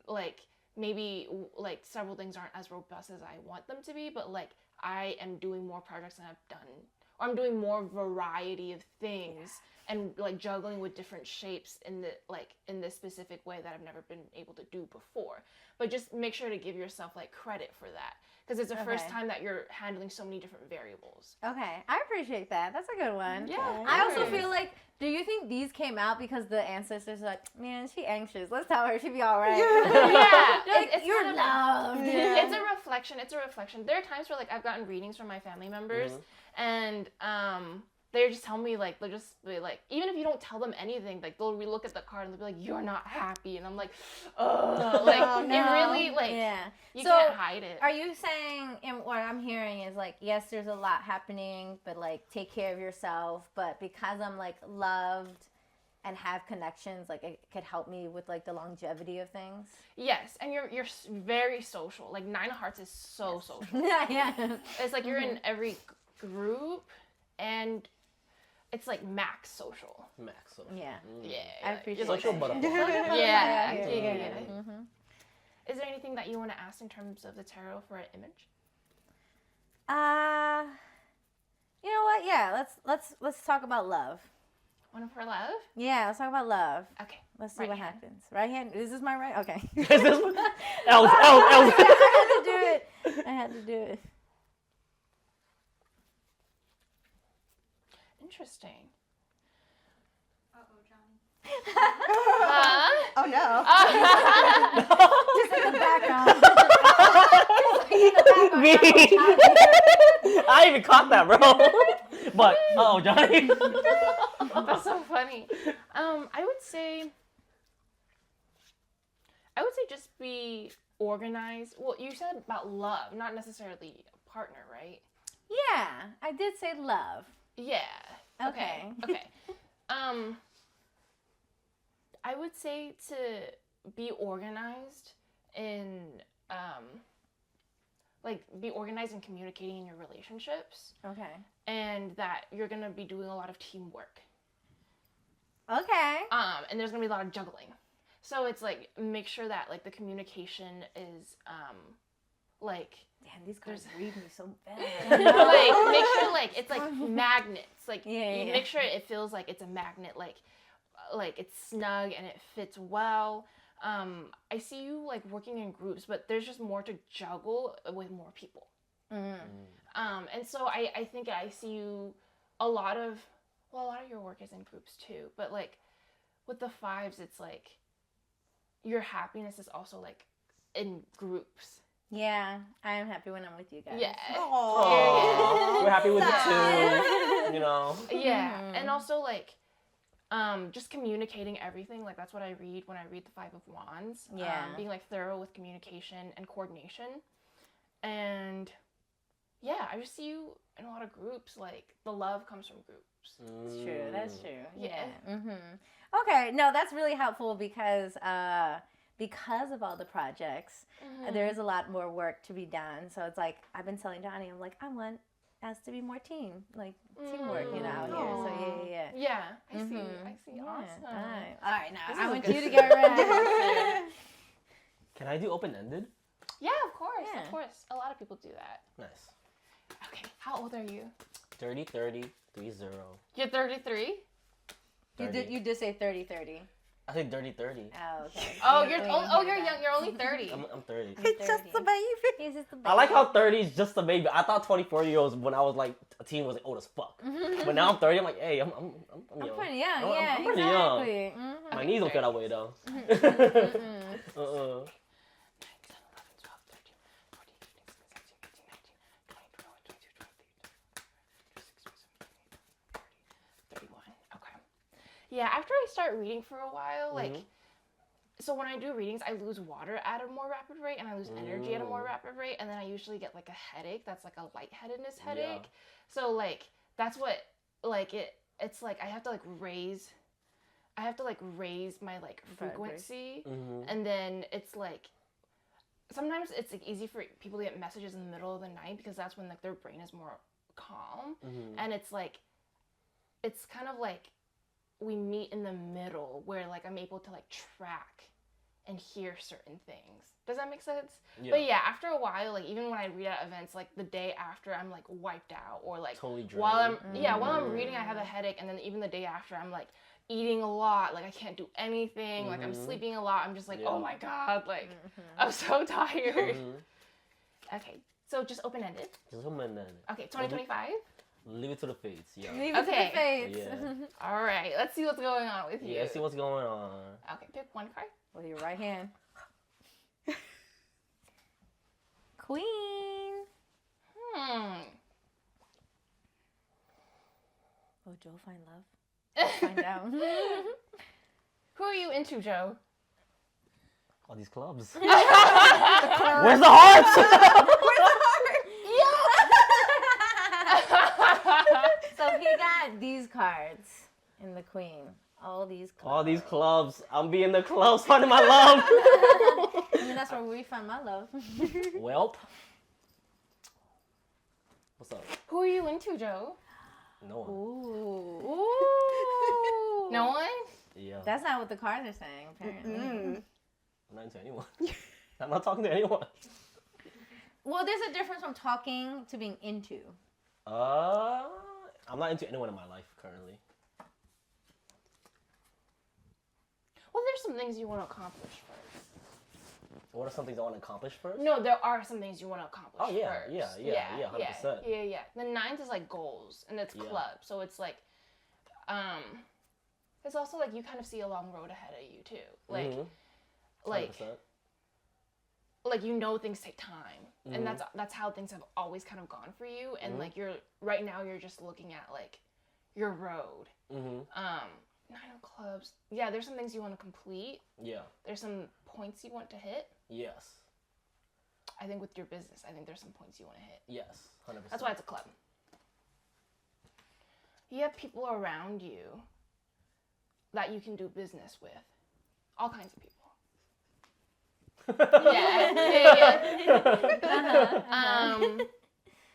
S4: like maybe like several things aren't as robust as I want them to be, but like I am doing more projects than I've done, or I'm doing more variety of things and like juggling with different shapes in this specific way that I've never been able to do before. But just make sure to give yourself like credit for that, because it's the first time that you're handling so many different variables.
S2: Okay, I appreciate that. That's a good one.
S4: Yeah.
S2: I also feel like, do you think these came out because the ancestors are like, man, she anxious. Let's tell her she'll be all right.
S4: Yeah.
S2: Like, you're loved.
S4: It's a reflection. There are times where like I've gotten readings from my family members, and they just tell me like, they'll just be like, even if you don't tell them anything, like they'll relook at the card and they'll be like, you're not happy, and I'm like, oh, like it really like you can't hide it.
S2: Are you saying, and what I'm hearing is like, yes, there's a lot happening, but like take care of yourself, but because I'm like loved and have connections, like it could help me with like the longevity of things?
S4: Yes, and you're very social. Like 9 of Hearts is so social.
S2: Yeah.
S4: It's like you're in every group, and it's like max social.
S2: Yeah.
S4: Yeah.
S2: I appreciate
S1: Social
S2: that.
S1: butterfly.
S4: Yeah.
S2: Mm-hmm.
S4: Is there anything that you want to ask in terms of the tarot for an image?
S2: You know what? Yeah, let's talk about love.
S4: One for love?
S2: Yeah, let's talk about love.
S4: Okay.
S2: Let's see
S4: Right
S2: what
S4: hand.
S2: happens. Right hand? Is this my right? Okay.
S1: Is this one? L.
S2: I had to do it.
S4: Interesting.
S5: Uh-oh, Johnny.
S4: Huh?
S3: Oh no.
S2: Just in the background.
S1: Me. I even caught that, bro. But Johnny.
S4: That's so funny. I would say just be organized. Well, you said about love, not necessarily a partner, right?
S2: Yeah, I did say love.
S4: Yeah.
S2: Okay.
S4: Okay. I would say to be organized in be organized in communicating in your relationships.
S2: Okay.
S4: And that you're gonna be doing a lot of teamwork.
S2: Okay.
S4: And there's gonna be a lot of juggling. So it's like make sure that like the communication is like.
S2: Damn, these girls read me so bad.
S4: Like make sure like it's like magnets. Like
S2: Yeah.
S4: make sure it feels like it's a magnet. Like it's snug and it fits well. I see you like working in groups, but there's just more to juggle with more people. And so I think I see you a lot of your work is in groups too, but like with the 5s, it's like your happiness is also like in groups.
S2: Yeah, I am happy when I'm with you guys.
S4: Yeah.
S1: Aww. We're happy with it too. You know.
S4: Yeah, and also like just communicating everything. Like that's what I read when I read the 5 of Wands.
S2: Yeah.
S4: Being like thorough with communication and coordination, and yeah, I just see you in a lot of groups. Like the love comes from groups.
S2: That's true. That's true.
S4: Yeah.
S2: Okay. No, that's really helpful because of all the projects, there is a lot more work to be done. So it's like I've been telling Johnny, I'm like, I want us to be more teamwork, you know, out here. So yeah.
S4: Yeah, I see. Awesome.
S2: All right, now
S4: This
S2: I
S4: is
S2: want
S4: a
S2: you
S4: good
S2: to get ready.
S1: Can I do open-ended?
S4: Yeah, of course,
S2: Yeah.
S4: of course. A lot of people do that.
S1: Nice.
S4: Okay, how old are you?
S1: 30, 30, 30.
S4: You're 33?
S2: You did say 30-30.
S1: I think 30, 30.
S2: Oh, okay.
S4: You're young. You're only 30.
S1: I'm 30.
S2: It's just a baby. He's just a baby.
S1: I like how 30 is just a baby. I thought 24-year-olds when I was like a teen was like old as fuck. But now I'm 30. I'm like, hey, I'm young.
S2: I'm pretty young.
S1: I'm pretty
S2: exactly.
S1: young. My knees don't feel that way though.
S4: 31. Okay. Yeah, after I start reading for a while, like, so when I do readings, I lose water at a more rapid rate and I lose energy at a more rapid rate, and then I usually get like a headache. That's like a lightheadedness headache. Yeah. So like that's what like it's like I have to like raise my like frequency, and then it's like sometimes it's like easy for people to get messages in the middle of the night because that's when like their brain is more calm, and it's like it's kind of like we meet in the middle where like I'm able to like track and hear certain things. Does that make sense? Yeah. But yeah, after a while, like even when I read at events, like the day after I'm like wiped out, or like
S1: totally drained.
S4: while I'm reading I have a headache, and then even the day after I'm like eating a lot, like I can't do anything, like I'm sleeping a lot, I'm just like, oh my god, like I'm so tired. Okay, so just open-ended.
S1: Just open-ended.
S4: Okay, 2025?
S1: Leave it to the fates, yeah.
S2: Leave it to the fates.
S1: Yeah.
S4: All right, let's see what's going on with you.
S1: Yeah, see what's going on.
S4: Okay, pick one card.
S2: With your right hand. Queen. Oh, Joe, find love. Find out.
S4: Who are you into, Joe?
S1: All these clubs. Where's the heart?
S2: So he got these cards in the Queen. All these clubs.
S1: All these clubs. I'm being the clubs finding my love.
S2: I mean, that's where we find my love.
S1: Welp. What's up?
S4: Who are you into, Joe?
S1: No one.
S2: Ooh.
S4: No one?
S1: Yeah.
S2: That's not what the cards are saying, apparently.
S1: I'm not into anyone. I'm not talking to anyone.
S2: Well, there's a difference from talking to being into.
S1: I'm not into anyone in my life currently.
S4: Well, there's some things you want to accomplish first.
S1: What are some things I want to accomplish first?
S4: No, there are some things you want to accomplish
S1: first. Yeah, 100%.
S4: Yeah. The 9th is like goals, and it's club, so it's like, it's also like you kind of see a long road ahead of you too. Like,
S1: 100%.
S4: like you know things take time, and that's how things have always kind of gone for you. And like you're right now, you're just looking at like your road. 9 of clubs. Yeah, there's some things you want to complete. Yeah. There's some points you want to hit.
S1: Yes.
S4: I think with your business, I think there's some points you want to hit.
S1: Yes, 100%.
S4: That's why it's a club. You have people around you that you can do business with. All kinds of people. Yeah.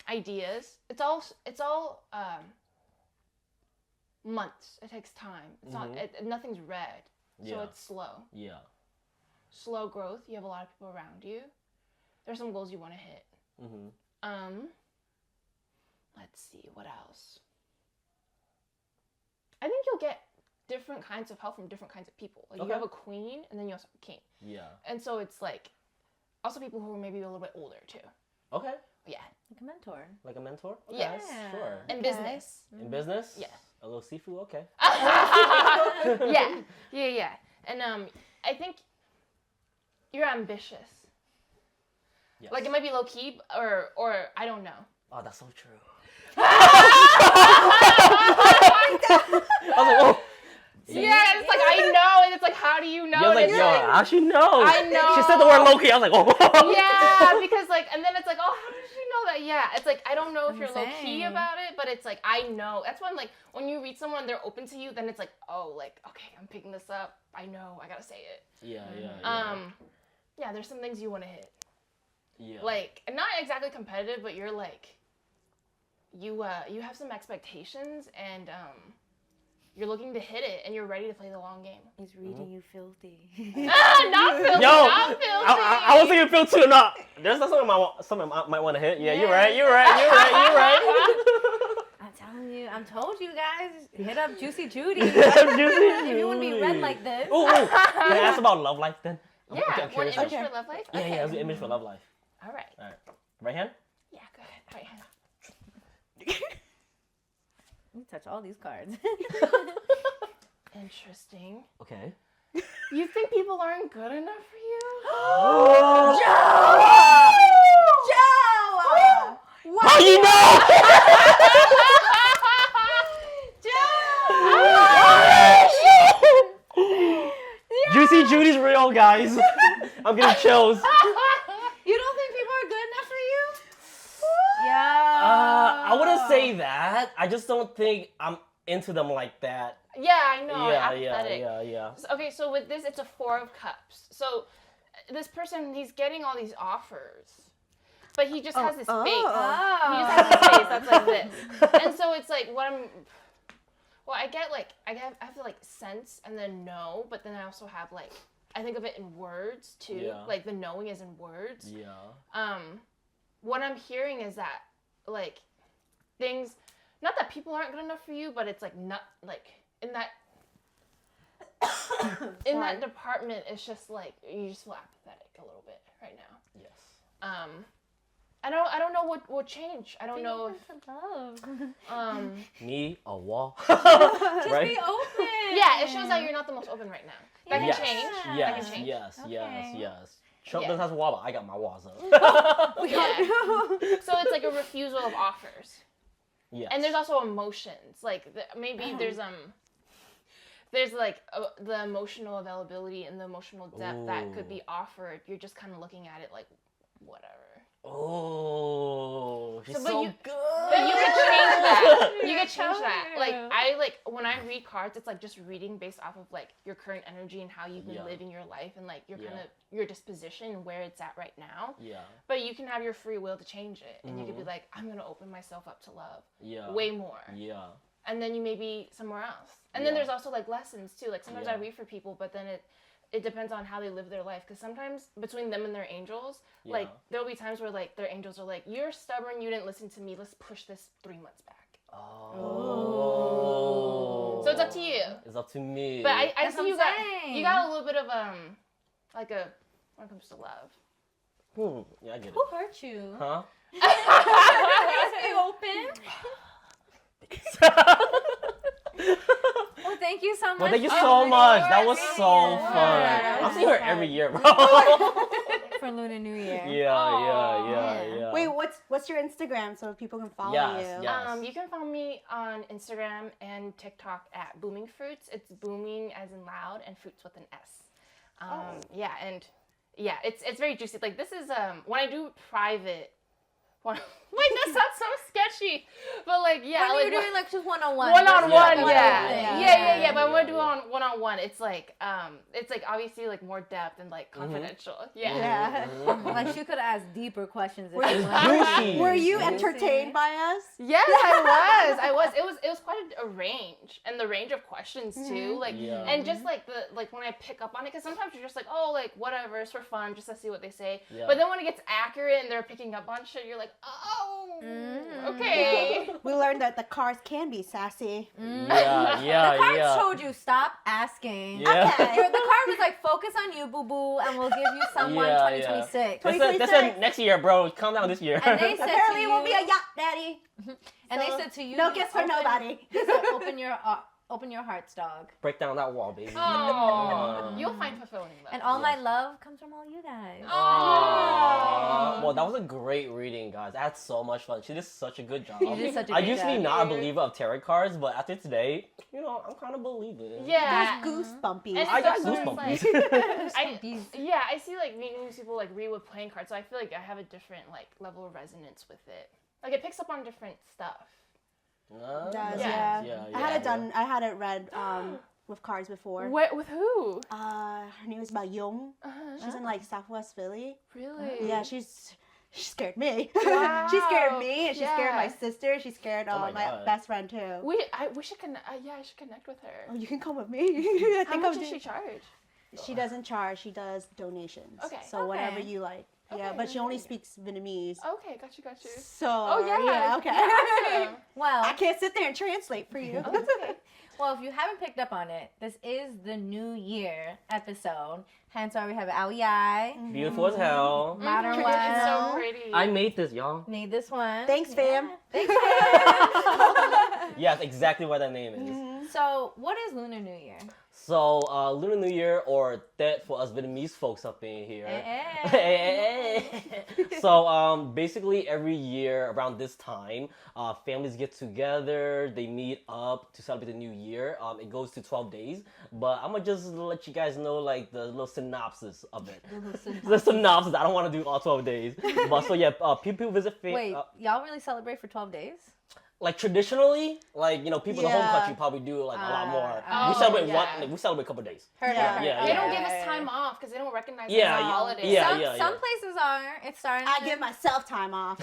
S4: Ideas. It's all months. It takes time. It's not. Nothing's red, so it's slow.
S1: Yeah.
S4: Slow growth. You have a lot of people around you. There's some goals you want to hit. Let's see, what else? I think you'll get different kinds of help from different kinds of people. Like you have a queen, and then you also have a king.
S1: Yeah.
S4: And so it's like, also people who are maybe a little bit older too.
S1: Okay.
S4: Yeah.
S2: Like a mentor.
S1: Like a mentor? Okay.
S4: Yes.
S1: Sure.
S4: In business.
S1: In business?
S4: Yes.
S1: A little seafood? Okay.
S4: Yeah. And I think you're ambitious.
S1: Yes.
S4: Like it might be low key or I don't know.
S1: Oh, that's so true. I was like, oh.
S4: Yeah, it's like I know, and it's like, how do you know?
S1: You're like, how she know?
S4: I know.
S1: She said the word low key. I was like, oh.
S4: Yeah, because like, and then it's like, oh, how did she know that? Yeah, it's like I don't know if you're low key about it, but it's like I know. That's when like when you read someone, they're open to you. Then it's like, oh, like okay, I'm picking this up. I know, I gotta say it.
S1: Yeah.
S4: Yeah. There's some things you want to hit.
S1: Yeah.
S4: Like not exactly competitive, but you're like, you have some expectations and you're looking to hit it, and you're ready to play the long game.
S2: He's reading you filthy.
S4: Not filthy.
S1: Yo,
S4: not filthy.
S1: I was thinking Phil too. No, there's something I might want to hit. Yeah, you're right.
S2: I'm telling you, I'm told you guys, hit up Juicy Judy.
S1: Juicy
S2: If you want to be red like this.
S1: Ooh. Can I ask about love life then?
S4: Yeah,
S1: I'm
S4: one
S1: curious.
S4: image for love life?
S1: Yeah, it's an image for love life.
S4: All right.
S1: Right hand?
S4: Yeah, go ahead. Right hand.
S2: You touch all these cards.
S4: Interesting.
S1: Okay.
S4: You think people aren't good enough for you?
S3: Joe!
S1: How you know? Juicy Judy's real, guys. I'm getting chills.
S2: You don't think people are good enough for you? Yeah.
S1: I wouldn't say that. I just don't think I'm into them like that.
S4: Yeah, I know.
S1: Yeah.
S4: Okay, so with this, it's a 4 of Cups. So this person, he's getting all these offers, but he just has this face. He just has this face that's like this. And so it's like I feel like sense and then know, but then I also have like, I think of it in words too.
S1: Yeah.
S4: Like the knowing is in words.
S1: Yeah.
S4: What I'm hearing is that like things, not that people aren't good enough for you, but it's like not like in that that department, it's just like you just feel apathetic a little bit right now.
S1: Yes.
S4: I don't know what will change. I don't know if
S1: Me, a wall.
S2: Just
S1: right?
S2: be open.
S4: Yeah, it shows that you're not the most open right now. That can change.
S1: Yes,
S4: That can change.
S1: yes. Trump doesn't have a wall, but I got my walls up.
S4: So it's like a refusal of offers.
S1: Yes.
S4: And there's also emotions. Like maybe there's like the emotional availability and the emotional depth that could be offered. You're just kind of looking at it like whatever.
S1: Oh, she's so good.
S4: But you can change that. You can change that. Like when I read cards, it's like just reading based off of like your current energy and how you've been living your life and like your kind of your disposition and where it's at right now.
S1: Yeah.
S4: But you can have your free will to change it, and you could be like, I'm gonna open myself up to love.
S1: Yeah.
S4: Way more.
S1: Yeah.
S4: And then you may be somewhere else. And then there's also like lessons too. Like sometimes I read for people, but then it depends on how they live their life. Because sometimes between them and their angels, like there'll be times where like their angels are like, you're stubborn, you didn't listen to me, let's push this 3 months back.
S1: Oh.
S4: So it's up to you.
S1: It's up to me.
S4: But I see you got a little bit of like a when it comes to love.
S1: Yeah, I get it.
S2: Who hurt you?
S1: Huh?
S2: Stay open. Well, thank you so much.
S1: Well, thank you so much. That was so fun. I'm seeing her every year, bro.
S2: For Lunar New Year.
S1: Yeah.
S3: Wait, what's your Instagram so people can follow you?
S1: Yes.
S4: You can follow me on Instagram and TikTok at Booming Fruits. It's booming as in loud and fruits with an S. Yeah, and yeah, it's very juicy. Like this is when I do private Wait, that sounds so sketchy. But like, yeah,
S2: when you're doing like just one-on-one.
S4: One-on-one,
S1: Yeah.
S4: yeah. But when I do one-on-one, it's like obviously like more depth and like confidential. Yeah.
S2: Like she could ask deeper questions. If
S1: Juicy.
S3: Were you entertained by us?
S4: Yes, I was. It was quite a range, and the range of questions too. Like, and just like when I pick up on it, because sometimes you're just like, oh, like whatever, it's for fun, just to see what they say.
S1: Yeah.
S4: But then when it gets accurate and they're picking up on shit, you're like, oh, okay.
S3: We learned that the cars can be sassy.
S1: Yeah.
S2: The card showed you stop asking.
S1: Yeah.
S2: Okay. The card was like, focus on you, boo boo, and we'll give you someone 2026.
S1: That's a next year, bro. Calm down this year.
S2: And they said
S3: Apparently,
S2: to
S3: it
S2: you,
S3: won't be a yacht, daddy.
S2: and they said to you,
S3: No gifts for nobody.
S2: They said, open your hearts, dog.
S1: Break down that wall, baby.
S4: Oh, you'll find fulfilling love.
S2: And all my love comes from all you guys.
S1: Well, that was a great reading, guys. I had so much fun. She did such a good job.
S2: You did such a
S1: I
S2: good
S1: used to be
S2: job.
S1: not a believer of tarot cards, but after today, I'm kind of believing.
S4: Yeah.
S3: There's goosebumpies.
S4: And
S1: I got
S4: especially
S1: goosebumps.
S4: I see like news people like read with playing cards, so I feel like I have a different like level of resonance with it. Like it picks up on different stuff.
S3: Does,
S4: Yeah.
S3: I had it read with cards before.
S4: With who?
S3: Her name is Young. She's in like Southwest Philly.
S4: Really?
S3: Yeah, she scared me.
S4: Wow.
S3: She scared me, and she scared my
S4: Yeah.
S3: sister. She scared
S1: my
S3: my
S1: God.
S3: best friend too.
S4: We should connect. I should connect with her.
S3: Oh, you can come with me. I
S4: How
S3: think
S4: much
S3: I'm
S4: does she charge?
S3: She doesn't charge. She does donations.
S4: Okay.
S3: So whatever you like. Yeah,
S4: Okay,
S3: but she only
S4: okay.
S3: speaks Vietnamese.
S4: Okay, got you.
S3: So
S4: yeah.
S3: okay.
S4: Awesome.
S2: Well,
S3: I can't sit there and translate for you.
S4: Okay.
S2: well, if you haven't picked up on it, this is the New Year episode. Hence why we have Ao Yai,
S1: Beautiful as hell.
S2: Modern
S3: Traditional.
S4: It's so
S2: One.
S4: pretty.
S1: I made this, y'all.
S2: Made this one.
S3: Thanks, fam.
S2: Thanks, fam.
S1: Yeah, that's exactly what that name is.
S2: So, what is Lunar New Year?
S1: So, Lunar New Year, or Tet for us Vietnamese folks up in here.
S2: Hey.
S1: So, basically every year around this time, families get together, they meet up to celebrate the new year. It goes to 12 days, but I'm gonna just let you guys know like the little synopsis of it. The synopsis, I don't want to do all 12 days. But so yeah, people visit
S2: Wait, y'all really celebrate for 12 days?
S1: like traditionally, like people in the home
S3: Yeah.
S1: country probably do like a lot more.
S2: Oh,
S1: We celebrate
S4: yeah.
S1: we celebrate a couple of days.
S2: Heard
S3: Yeah.
S2: it.
S1: Yeah,
S4: They
S1: yeah.
S4: don't give us time off because they don't recognize
S1: Yeah,
S4: it as a
S1: yeah.
S4: holiday.
S1: Yeah.
S2: Some places are. It's starting.
S3: I give myself time off.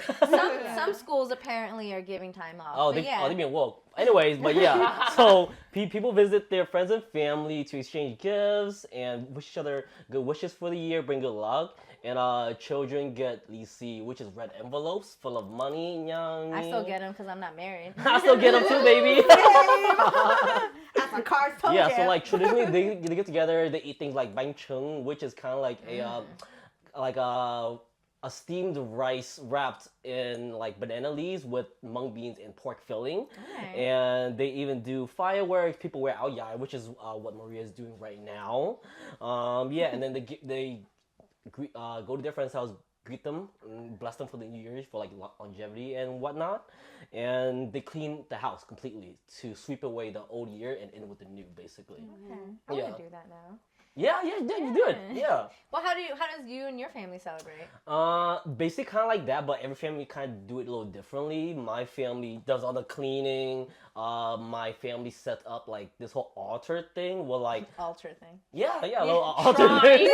S2: Some schools apparently are giving time off.
S1: Oh,
S2: but
S1: they being woke. Anyways, but yeah, so people visit their friends and family to exchange gifts and wish each other good wishes for the year, bring good luck. And children get, which is red envelopes full of money.
S2: I still get them because I'm not married.
S1: I still get them too, baby.
S3: That's what cards told
S1: Yeah,
S3: you.
S1: so like traditionally they get together, they eat things like bánh trưng, which is kind of like a steamed rice wrapped in like banana leaves with mung beans and pork filling.
S2: Alright.
S1: And they even do fireworks. People wear ao yai, which is what Maria is doing right now. And then they go to their friend's house, greet them, and bless them for the New Year's for like longevity and whatnot. And they clean the house completely to sweep away the old year and in with the new, basically.
S2: Okay. I
S1: Yeah.
S2: want to do that now.
S1: Yeah, you do it. Yeah.
S2: Well, how does you and your family celebrate?
S1: Basically kind of like that, but every family kind of do it a little differently. My family does all the cleaning. My family set up like this whole altar thing with like
S2: Altar thing.
S1: a little altar thing.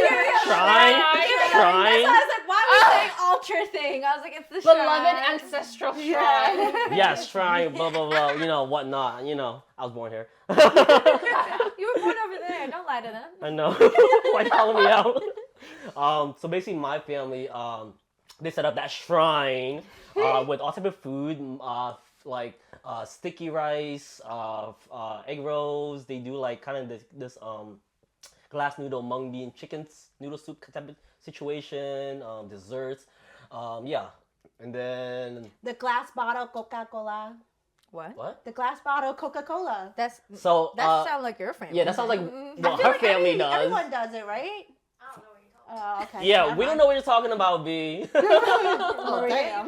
S1: Shrine.
S2: That's why I was like, why are we saying altar thing? I was like, it's the
S4: Beloved
S2: shrine.
S4: ancestral shrine.
S1: Yeah, shrine, blah blah blah, whatnot. I was born here.
S2: You were born over there. Don't lie to them.
S1: I know. Why calling me out? So basically, my family, they set up that shrine with all type of food, like sticky rice, egg rolls. They do like kind of this glass noodle mung bean chicken noodle soup type of situation. Desserts, and then
S3: The glass bottle Coca-Cola.
S2: What?
S3: The glass bottle Coca-Cola.
S2: That
S1: so
S2: sounds like your family.
S1: yeah, that sounds like
S3: I
S1: what
S3: feel
S1: her
S3: like
S1: family does.
S3: Everyone does it, right?
S5: I don't know what you're talking
S3: Oh, okay.
S1: Yeah, we don't know what you're talking about, B.
S3: Oh, damn.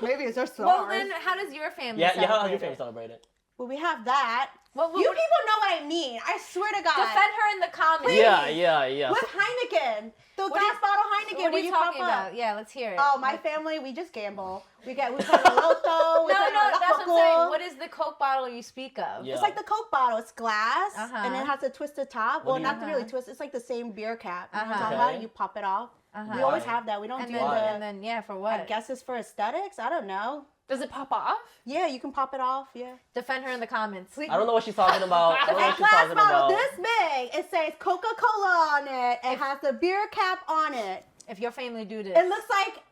S3: Maybe it's her
S2: Well,
S3: sorry.
S2: then, how does your family
S1: yeah, how
S2: celebrate
S1: your family
S2: it?
S1: celebrate it?
S3: Well, we have that. You people know what I mean. I swear to God.
S2: Defend her in the comments.
S1: Yeah.
S3: With Heineken. The glass bottle Heineken.
S2: What are
S3: where
S2: you
S3: pop
S2: talking
S3: up.
S2: about? Yeah, let's hear it.
S3: Oh, my family, we just gamble. We play Loto.
S2: No, that's what I'm saying. What is the Coke bottle you speak of?
S1: Yeah.
S3: It's like the Coke bottle. It's glass,
S2: Uh-huh.
S3: and it has a twisted top.
S1: What
S3: Well,
S1: do
S3: not
S1: you-
S3: really twist. It's like the same beer cap. You know what I'm
S1: Okay.
S3: talking about? You pop it off. We always
S1: Why?
S3: have that. We don't
S2: And
S3: do
S2: then,
S3: the...
S2: yeah, for what?
S3: I guess it's for aesthetics. I don't know.
S4: Does it pop off?
S3: Yeah, you can pop it off. Yeah.
S2: Defend her in the comments.
S1: I don't know what she's talking about. I don't know
S3: A
S1: what she's
S3: glass
S1: talking
S3: bottle
S1: about.
S3: this big. It says Coca-Cola on it. It has the beer cap on it.
S2: If your family do this.
S3: It looks like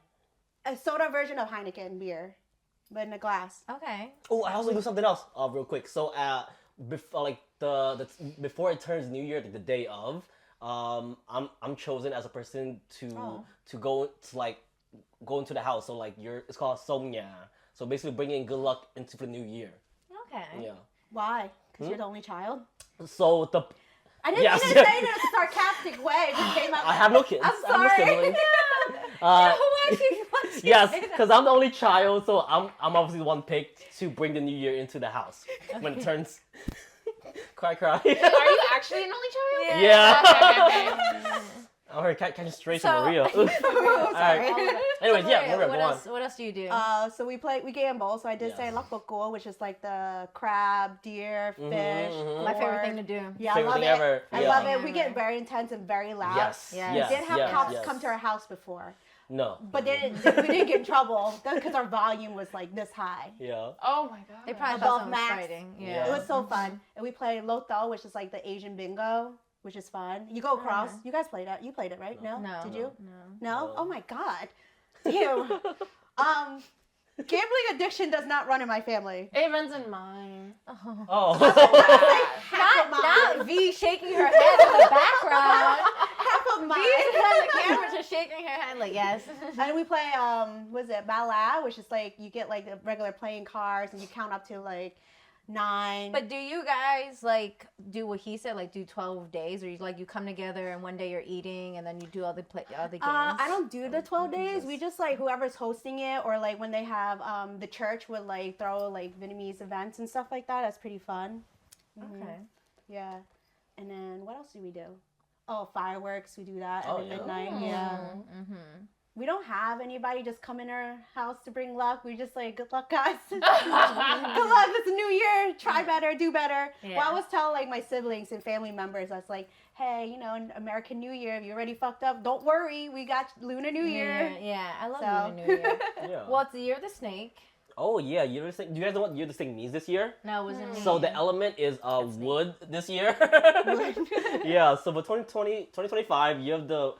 S3: a soda version of Heineken beer, but in a glass.
S2: Okay.
S1: Oh, I also do something else real quick. So before like before it turns New Year, like the day of, I'm chosen as a person to go to like go into the house. So like it's called Somnya. So basically bringing good luck into the new year.
S2: Okay.
S1: Yeah.
S3: Why? Because you're the only child?
S1: So
S3: I didn't
S1: Yes.
S3: mean to say it in a sarcastic way. It just came out.
S1: I have no kids.
S2: I'm
S1: I have no
S2: sorry.
S1: siblings.
S2: Why she
S1: Yes,
S2: say that?
S1: because I'm the only child, so I'm obviously the one picked to bring the new year into the house when it turns. Cry.
S4: Are you actually an only child?
S1: Yeah.
S4: Okay.
S1: I heard catching straight
S2: So-
S1: from Maria. All right. Anyways,
S2: So,
S1: yeah,
S2: Maria,
S1: Maria,
S2: what
S1: go on.
S2: else? What else do you do?
S3: So we gamble. So I did say lakboko, which is like the crab, deer, fish.
S2: My favorite
S3: pork.
S2: thing to do.
S3: Yeah,
S1: Favorite
S3: I love
S1: thing
S3: it.
S1: ever.
S3: I
S1: Yeah.
S3: love it. We get very intense and very loud.
S1: Yes.
S2: Yes.
S1: Yes.
S3: We did have
S1: yes,
S3: cops
S1: yes.
S3: come to our house before,
S1: No.
S3: but we didn't get in trouble because our volume was like this high.
S1: Yeah.
S4: Oh my god.
S2: They probably
S3: Above
S2: thought someone was
S3: max.
S2: fighting.
S1: Yeah.
S2: Yeah.
S3: It was so fun. And we played Loto, which is like the Asian bingo, which is fun. You go across. You guys played it. You played it, right? No?
S2: No.
S3: Did you?
S2: No.
S3: No? Oh my God. Damn. Gambling addiction does not run in my family.
S4: It runs in mine.
S1: Oh.
S3: Half of mine.
S2: Not V shaking her head in the background.
S3: Half of
S2: V
S3: mine.
S2: on the camera just shaking her head like yes.
S3: And we play, was it Bala, which is like, you get like the regular playing cards and you count up to like 9.
S2: But do you guys like do what he said, like do 12 days, or you come together and one day you're eating and then you do all the games?
S3: I don't do the 12 days. We just like whoever's hosting it, or like when they have the church would like throw like Vietnamese events and stuff like that. That's pretty fun.
S2: Okay.
S3: Yeah. And then what else do we do? Oh, fireworks. We do that every
S1: yeah.
S3: midnight. Yeah. We don't have anybody just come in our house to bring luck. We just like, good luck, guys. Good luck. It's a new year. Try better. Do better.
S2: Yeah.
S3: Well, I always tell like my siblings and family members, I was like, hey, you know, in American New Year, if you're already fucked up, don't worry. We got Lunar New Year.
S2: Yeah, I love
S3: So-
S2: Lunar New Year.
S1: Yeah.
S2: Well, it's the year of the snake.
S1: Oh yeah, do you guys know what year this thing means this year?
S2: No, it wasn't me.
S1: So the element is wood this year. Yeah, so for 2025, you have the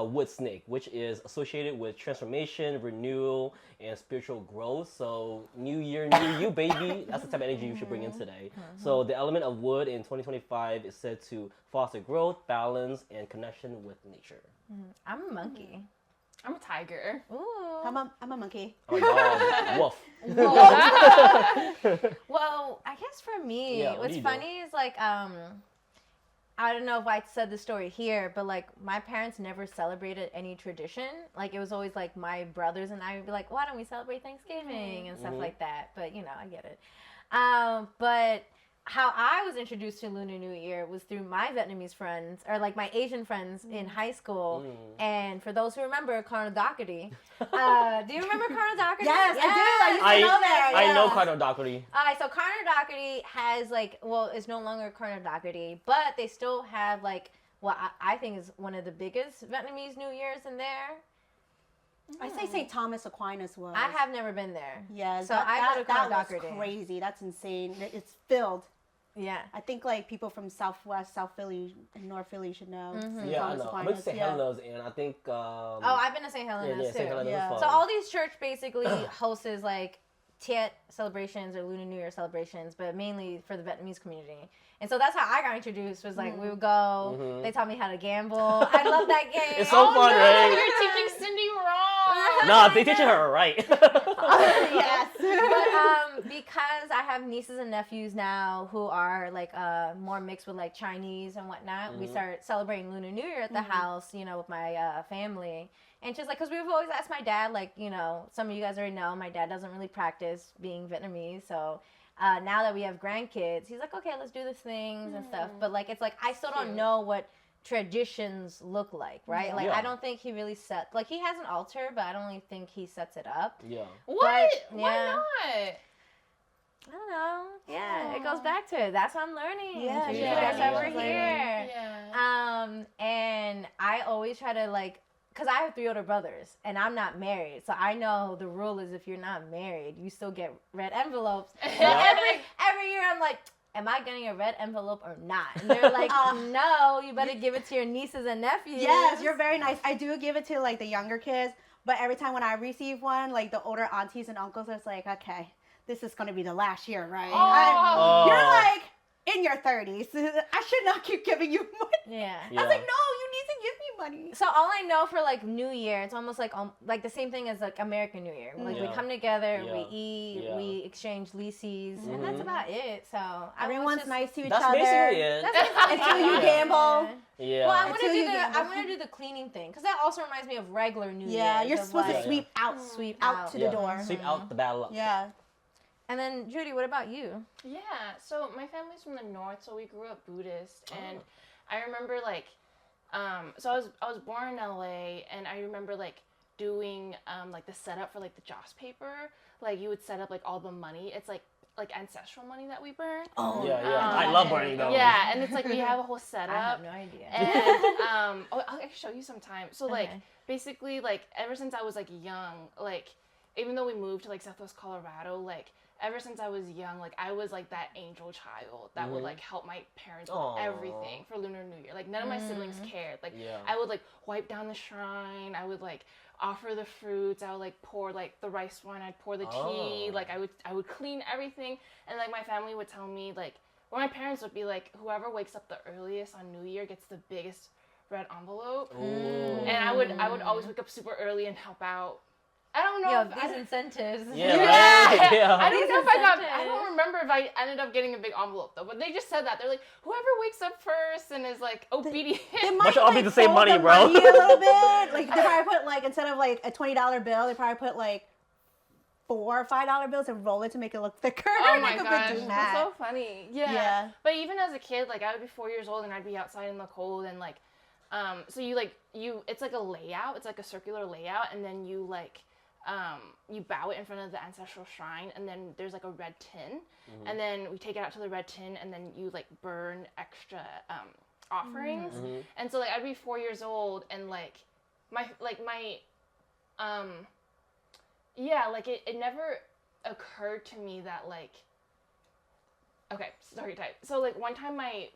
S1: wood snake, which is associated with transformation, renewal, and spiritual growth. So new year, new you, baby. That's the type of energy you should bring in today. So the element of wood in 2025 is said to foster growth, balance, and connection with nature.
S2: I'm a monkey.
S4: I'm a tiger.
S2: Ooh.
S3: I'm a monkey.
S1: Oh, dog, woof.
S2: Well, I guess for me,
S1: Yeah, what
S2: what's
S1: do you
S2: funny is like, I don't know if I said the story here, but like my parents never celebrated any tradition. Like it was always like my brothers and I would be like, why don't we celebrate Thanksgiving and stuff like that? But you know, I get it. But how I was introduced to Lunar New Year was through my Vietnamese friends, or like my Asian friends in high school. And for those who remember Karno Doherty, do you remember Karno Doherty?
S3: Yes, I do. I used to know there.
S1: I know
S3: yeah.
S1: Carter Doherty.
S2: So Karno Doherty has like, well, it's no longer Karno Doherty, but they still have like what I think is one of the biggest Vietnamese New Years in there.
S3: I say St. Thomas Aquinas was.
S2: I have never been there.
S3: Yeah,
S2: So I go to Karno
S3: that
S2: Doherty.
S3: was crazy. That's insane. It's filled.
S2: Yeah.
S3: I think like people from Southwest, South Philly, and North Philly should know. St.
S1: Yeah, I
S3: Thomas
S1: know. I
S3: Aquinas,
S1: went to St.
S3: yeah.
S1: Helena's, and I think.
S2: Oh, I've been to St. Helena's too.
S1: St. Helena's
S3: Yeah.
S1: was
S2: So
S1: fun.
S2: all these church basically hosts like Tiet celebrations or Lunar New Year celebrations, but mainly for the Vietnamese community. And so that's how I got introduced. Was like we would go. They taught me how to gamble. I love that game.
S1: It's so fun,
S4: no,
S1: right?
S4: You're teaching Cindy wrong.
S1: No, they teaching her right.
S3: Yes.
S2: But because I have nieces and nephews now who are like more mixed with like Chinese and whatnot, we start celebrating Lunar New Year at the house, you know, with my family. And just like, because we've always asked my dad, like, you know, some of you guys already know, my dad doesn't really practice being Vietnamese. So now that we have grandkids, he's like, okay, let's do these things and stuff. But like, it's like I still don't know what traditions look like, right? Like, I don't think he really he has an altar, but I don't really think he sets it up.
S1: Yeah.
S4: What?
S2: But,
S4: Why
S2: yeah.
S4: not?
S2: I don't know. Yeah, it goes back to it. That's what I'm learning.
S3: Yeah,
S2: Judy,
S3: yeah,
S2: that's why
S3: yeah.
S2: we're here.
S4: Yeah.
S2: And I always try to like, cause I have 3 older brothers, and I'm not married, so I know the rule is if you're not married, you still get red envelopes. But every year I'm like, am I getting a red envelope or not? And they're like, no, you better give it to your nieces and nephews.
S3: Yes, you're very nice. I do give it to like the younger kids, but every time when I receive one, like the older aunties and uncles, it's like, okay, this is gonna be the last year, right? You're like in your 30s. I should not keep giving you money.
S2: Yeah.
S3: I was like, no, you need to give me money.
S2: So all I know for like New Year, it's almost like the same thing as like American New Year. Like we come together, we eat, we exchange leases, and that's about it. So
S3: everyone's nice to each
S1: That's
S3: other.
S1: basically it.
S3: Until you gamble.
S1: Yeah.
S2: Well, I want to do the cleaning thing because that also reminds me of regular New Year.
S3: Yeah, you're supposed to sweep out to the door.
S1: Sweep out the bad luck.
S3: Yeah.
S2: And then Judy, what about you?
S4: Yeah, so my family's from the north, so we grew up Buddhist, and I remember like, so I was born in LA, and I remember like doing like the setup for like the joss paper. Like you would set up like all the money. It's like ancestral money that we burn.
S3: Oh
S1: yeah. I love burning those.
S4: Yeah, and it's like we have a whole setup.
S2: I have no idea.
S4: And I'll show you sometime. So like basically like ever since I was like young, like even though we moved to like Southwest Colorado, like ever since I was young, like I was like that angel child that would like help my parents with everything for Lunar New Year. Like none of my siblings cared. Like I would like wipe down the shrine. I would like offer the fruits. I would like pour like the rice wine. I'd pour the tea. Like I would clean everything. And like my family would tell me like, or my parents would be like, whoever wakes up the earliest on New Year gets the biggest red envelope.
S1: Ooh.
S4: And I would always wake up super early and help out. I don't know if
S2: these incentives.
S1: Yeah. Yeah.
S4: I don't know if I don't remember if I ended up getting a big envelope though, but they just said that. They're like, whoever wakes up first and is like obedient.
S3: They
S1: might all be the same money, bro.
S3: Money a little bit. Like they probably put like, instead of like a $20 bill, they probably put like $4 or $5 bills and roll it to make it look thicker.
S4: Oh my
S3: Like,
S4: gosh,
S3: doing
S4: that's
S3: that.
S4: so funny. Yeah. But even as a kid, like I would be 4 years old and I'd be outside in the cold and like, so it's like a layout. It's like a circular layout, and then you like. You bow it in front of the ancestral shrine, and then there's like a red tin, and then we take it out to the red tin, and then you like burn extra offerings. And so like I'd be 4 years old, and like my it never occurred to me that like, okay, story type. So like one time my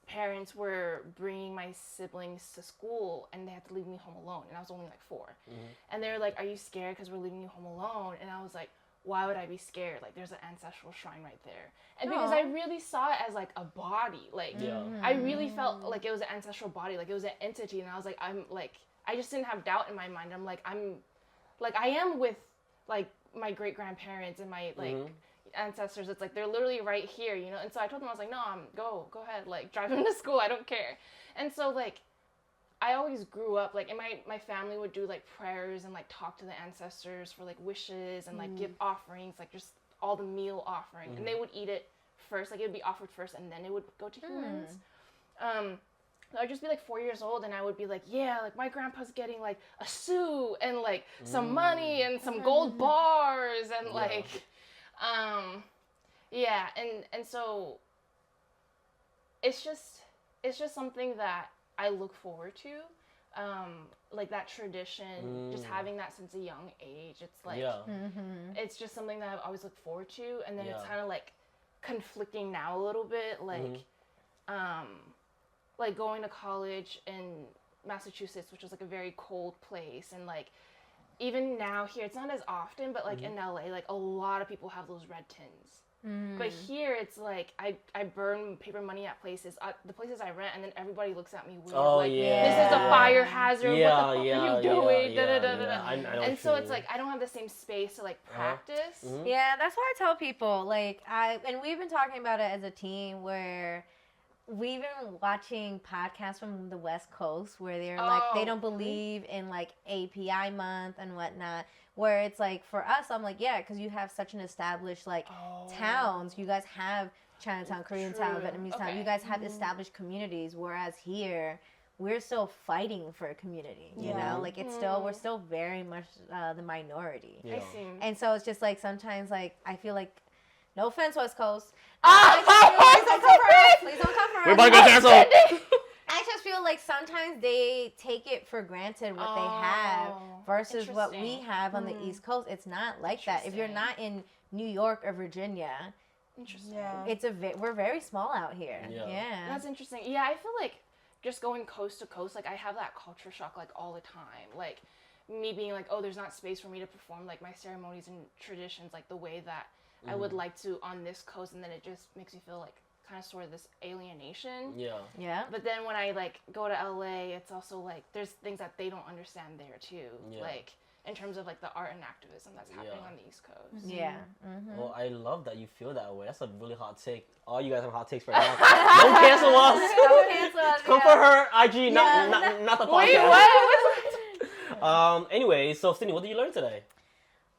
S4: parents were bringing my siblings to school and they had to leave me home alone, and I was only like 4. And they were like, are you scared because we're leaving you home alone? And I was like, why would I be scared? Like there's an ancestral shrine right there. And because I really saw it as like a body, like I really felt like it was an ancestral body, like it was an entity. And I was like, I just didn't have doubt in my mind. I am with like my great grandparents and my like ancestors. It's like they're literally right here, you know. And so I told them, I was like, no, go ahead, like drive them to school, I don't care. And so like I always grew up like, and my family would do like prayers and like talk to the ancestors for like wishes and like give offerings, like just all the meal offering, and they would eat it first, like it would be offered first and then it would go to humans. I'd just be like 4 years old and I would be like, yeah, like my grandpa's getting like a suit and like some money and some gold bars and like and so it's just something that I look forward to, like that tradition, just having that since a young age. It's like it's just something that I've always looked forward to, and then it's kind of like conflicting now a little bit, like going to college in Massachusetts, which was like a very cold place, and like even now here it's not as often, but like in LA, like a lot of people have those red tins. But here it's like I burn paper money at places, the places I rent, and then everybody looks at me weird. This is a fire hazard. What the fuck are you doing? And so it's like I don't have the same space to like practice.
S2: Yeah, that's why I tell people, like and we've been talking about it as a team where we've been watching podcasts from the West Coast where they're like, they don't believe in like API month and whatnot. Where it's like, for us, I'm like, yeah, because you have such an established like towns. You guys have Chinatown, Koreatown, Vietnamese town. You guys have established communities. Whereas here, we're still fighting for a community. You know, like it's still, we're still very much the minority.
S1: Yeah.
S4: I see.
S2: And so it's just like sometimes like I feel like, no offense, West Coast. Please don't come for us.
S1: We're about to get canceled.
S2: I just feel like sometimes they take it for granted what they have versus what we have on the East Coast. It's not like that. If you're not in New York or Virginia,
S4: Interesting.
S2: it's we're very small out here. Yeah.
S4: That's interesting. Yeah, I feel like just going coast to coast, like I have that culture shock like all the time. Like me being like, oh, there's not space for me to perform like my ceremonies and traditions like the way that I would like to on this coast, and then it just makes me feel like kind of sort of this alienation.
S2: Yeah.
S4: But then when I like go to LA, it's also like there's things that they don't understand there too. Like in terms of like the art and activism that's happening on the East Coast.
S2: Yeah.
S1: Well, I love that you feel that way. That's a really hot take. All you guys have hot takes right now. Don't cancel us.
S2: Don't cancel us.
S1: Come for her IG, not the podcast.
S4: Wait, what?
S1: Anyway, so Sydney, what did you learn today?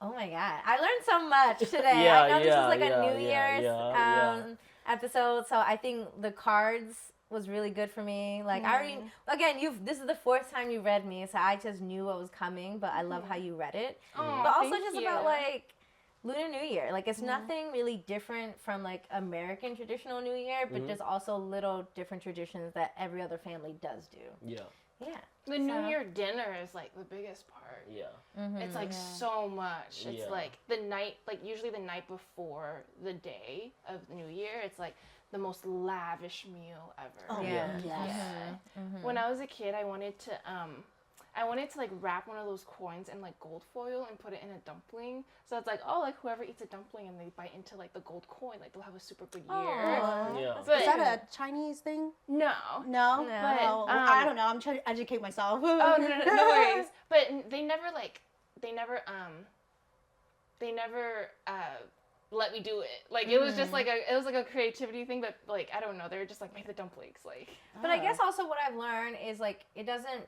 S2: Oh my God, I learned so much today.
S1: Yeah,
S2: I know this
S1: yeah,
S2: is like
S1: yeah,
S2: a New Year's
S1: yeah.
S2: episode, so I think the cards was really good for me. Like I already, again, this is the fourth time you read me, so I just knew what was coming. But I love how you read it.
S4: Oh,
S2: but also
S4: thank
S2: just
S4: you.
S2: about like Lunar New Year. Like it's nothing really different from like American traditional New Year, but there's also little different traditions that every other family does do.
S1: Yeah.
S2: Yeah.
S4: The New Year dinner is like the biggest part.
S1: Yeah.
S4: It's like so much. It's
S1: Yeah.
S4: like the night, like usually the night before the day of the New Year, it's like the most lavish meal ever.
S3: Oh,
S2: Yeah.
S4: When I was a kid, I wanted to like wrap one of those coins in like gold foil and put it in a dumpling. So it's like, oh, like whoever eats a dumpling and they bite into like the gold coin, like they'll have a super good year.
S1: Yeah.
S4: But
S3: Is that a Chinese thing?
S4: no.
S3: No?
S2: No.
S3: Oh, I don't know. I'm trying to educate myself.
S4: Oh no worries. But they never let me do it. Like it was just like a creativity thing, but like I don't know, they were just like make the dumplings like.
S2: But I guess also what I've learned is like it doesn't,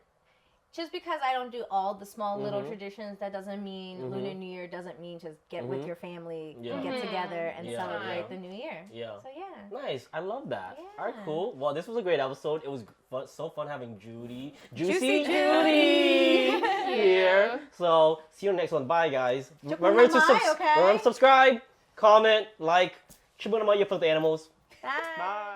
S2: just because I don't do all the small little traditions, that doesn't mean Lunar New Year doesn't mean just get with your family, get together and celebrate the New Year.
S1: Yeah.
S2: So yeah.
S1: Nice. I love that.
S2: Yeah.
S1: All right, cool. Well, this was a great episode. It was so fun having Judy.
S2: Juicy
S1: Judy here. So, see you on the next one. Bye, guys. Remember to
S3: okay?
S1: subscribe, comment, like. Chibunamaya for the animals.
S2: Bye.
S1: Bye.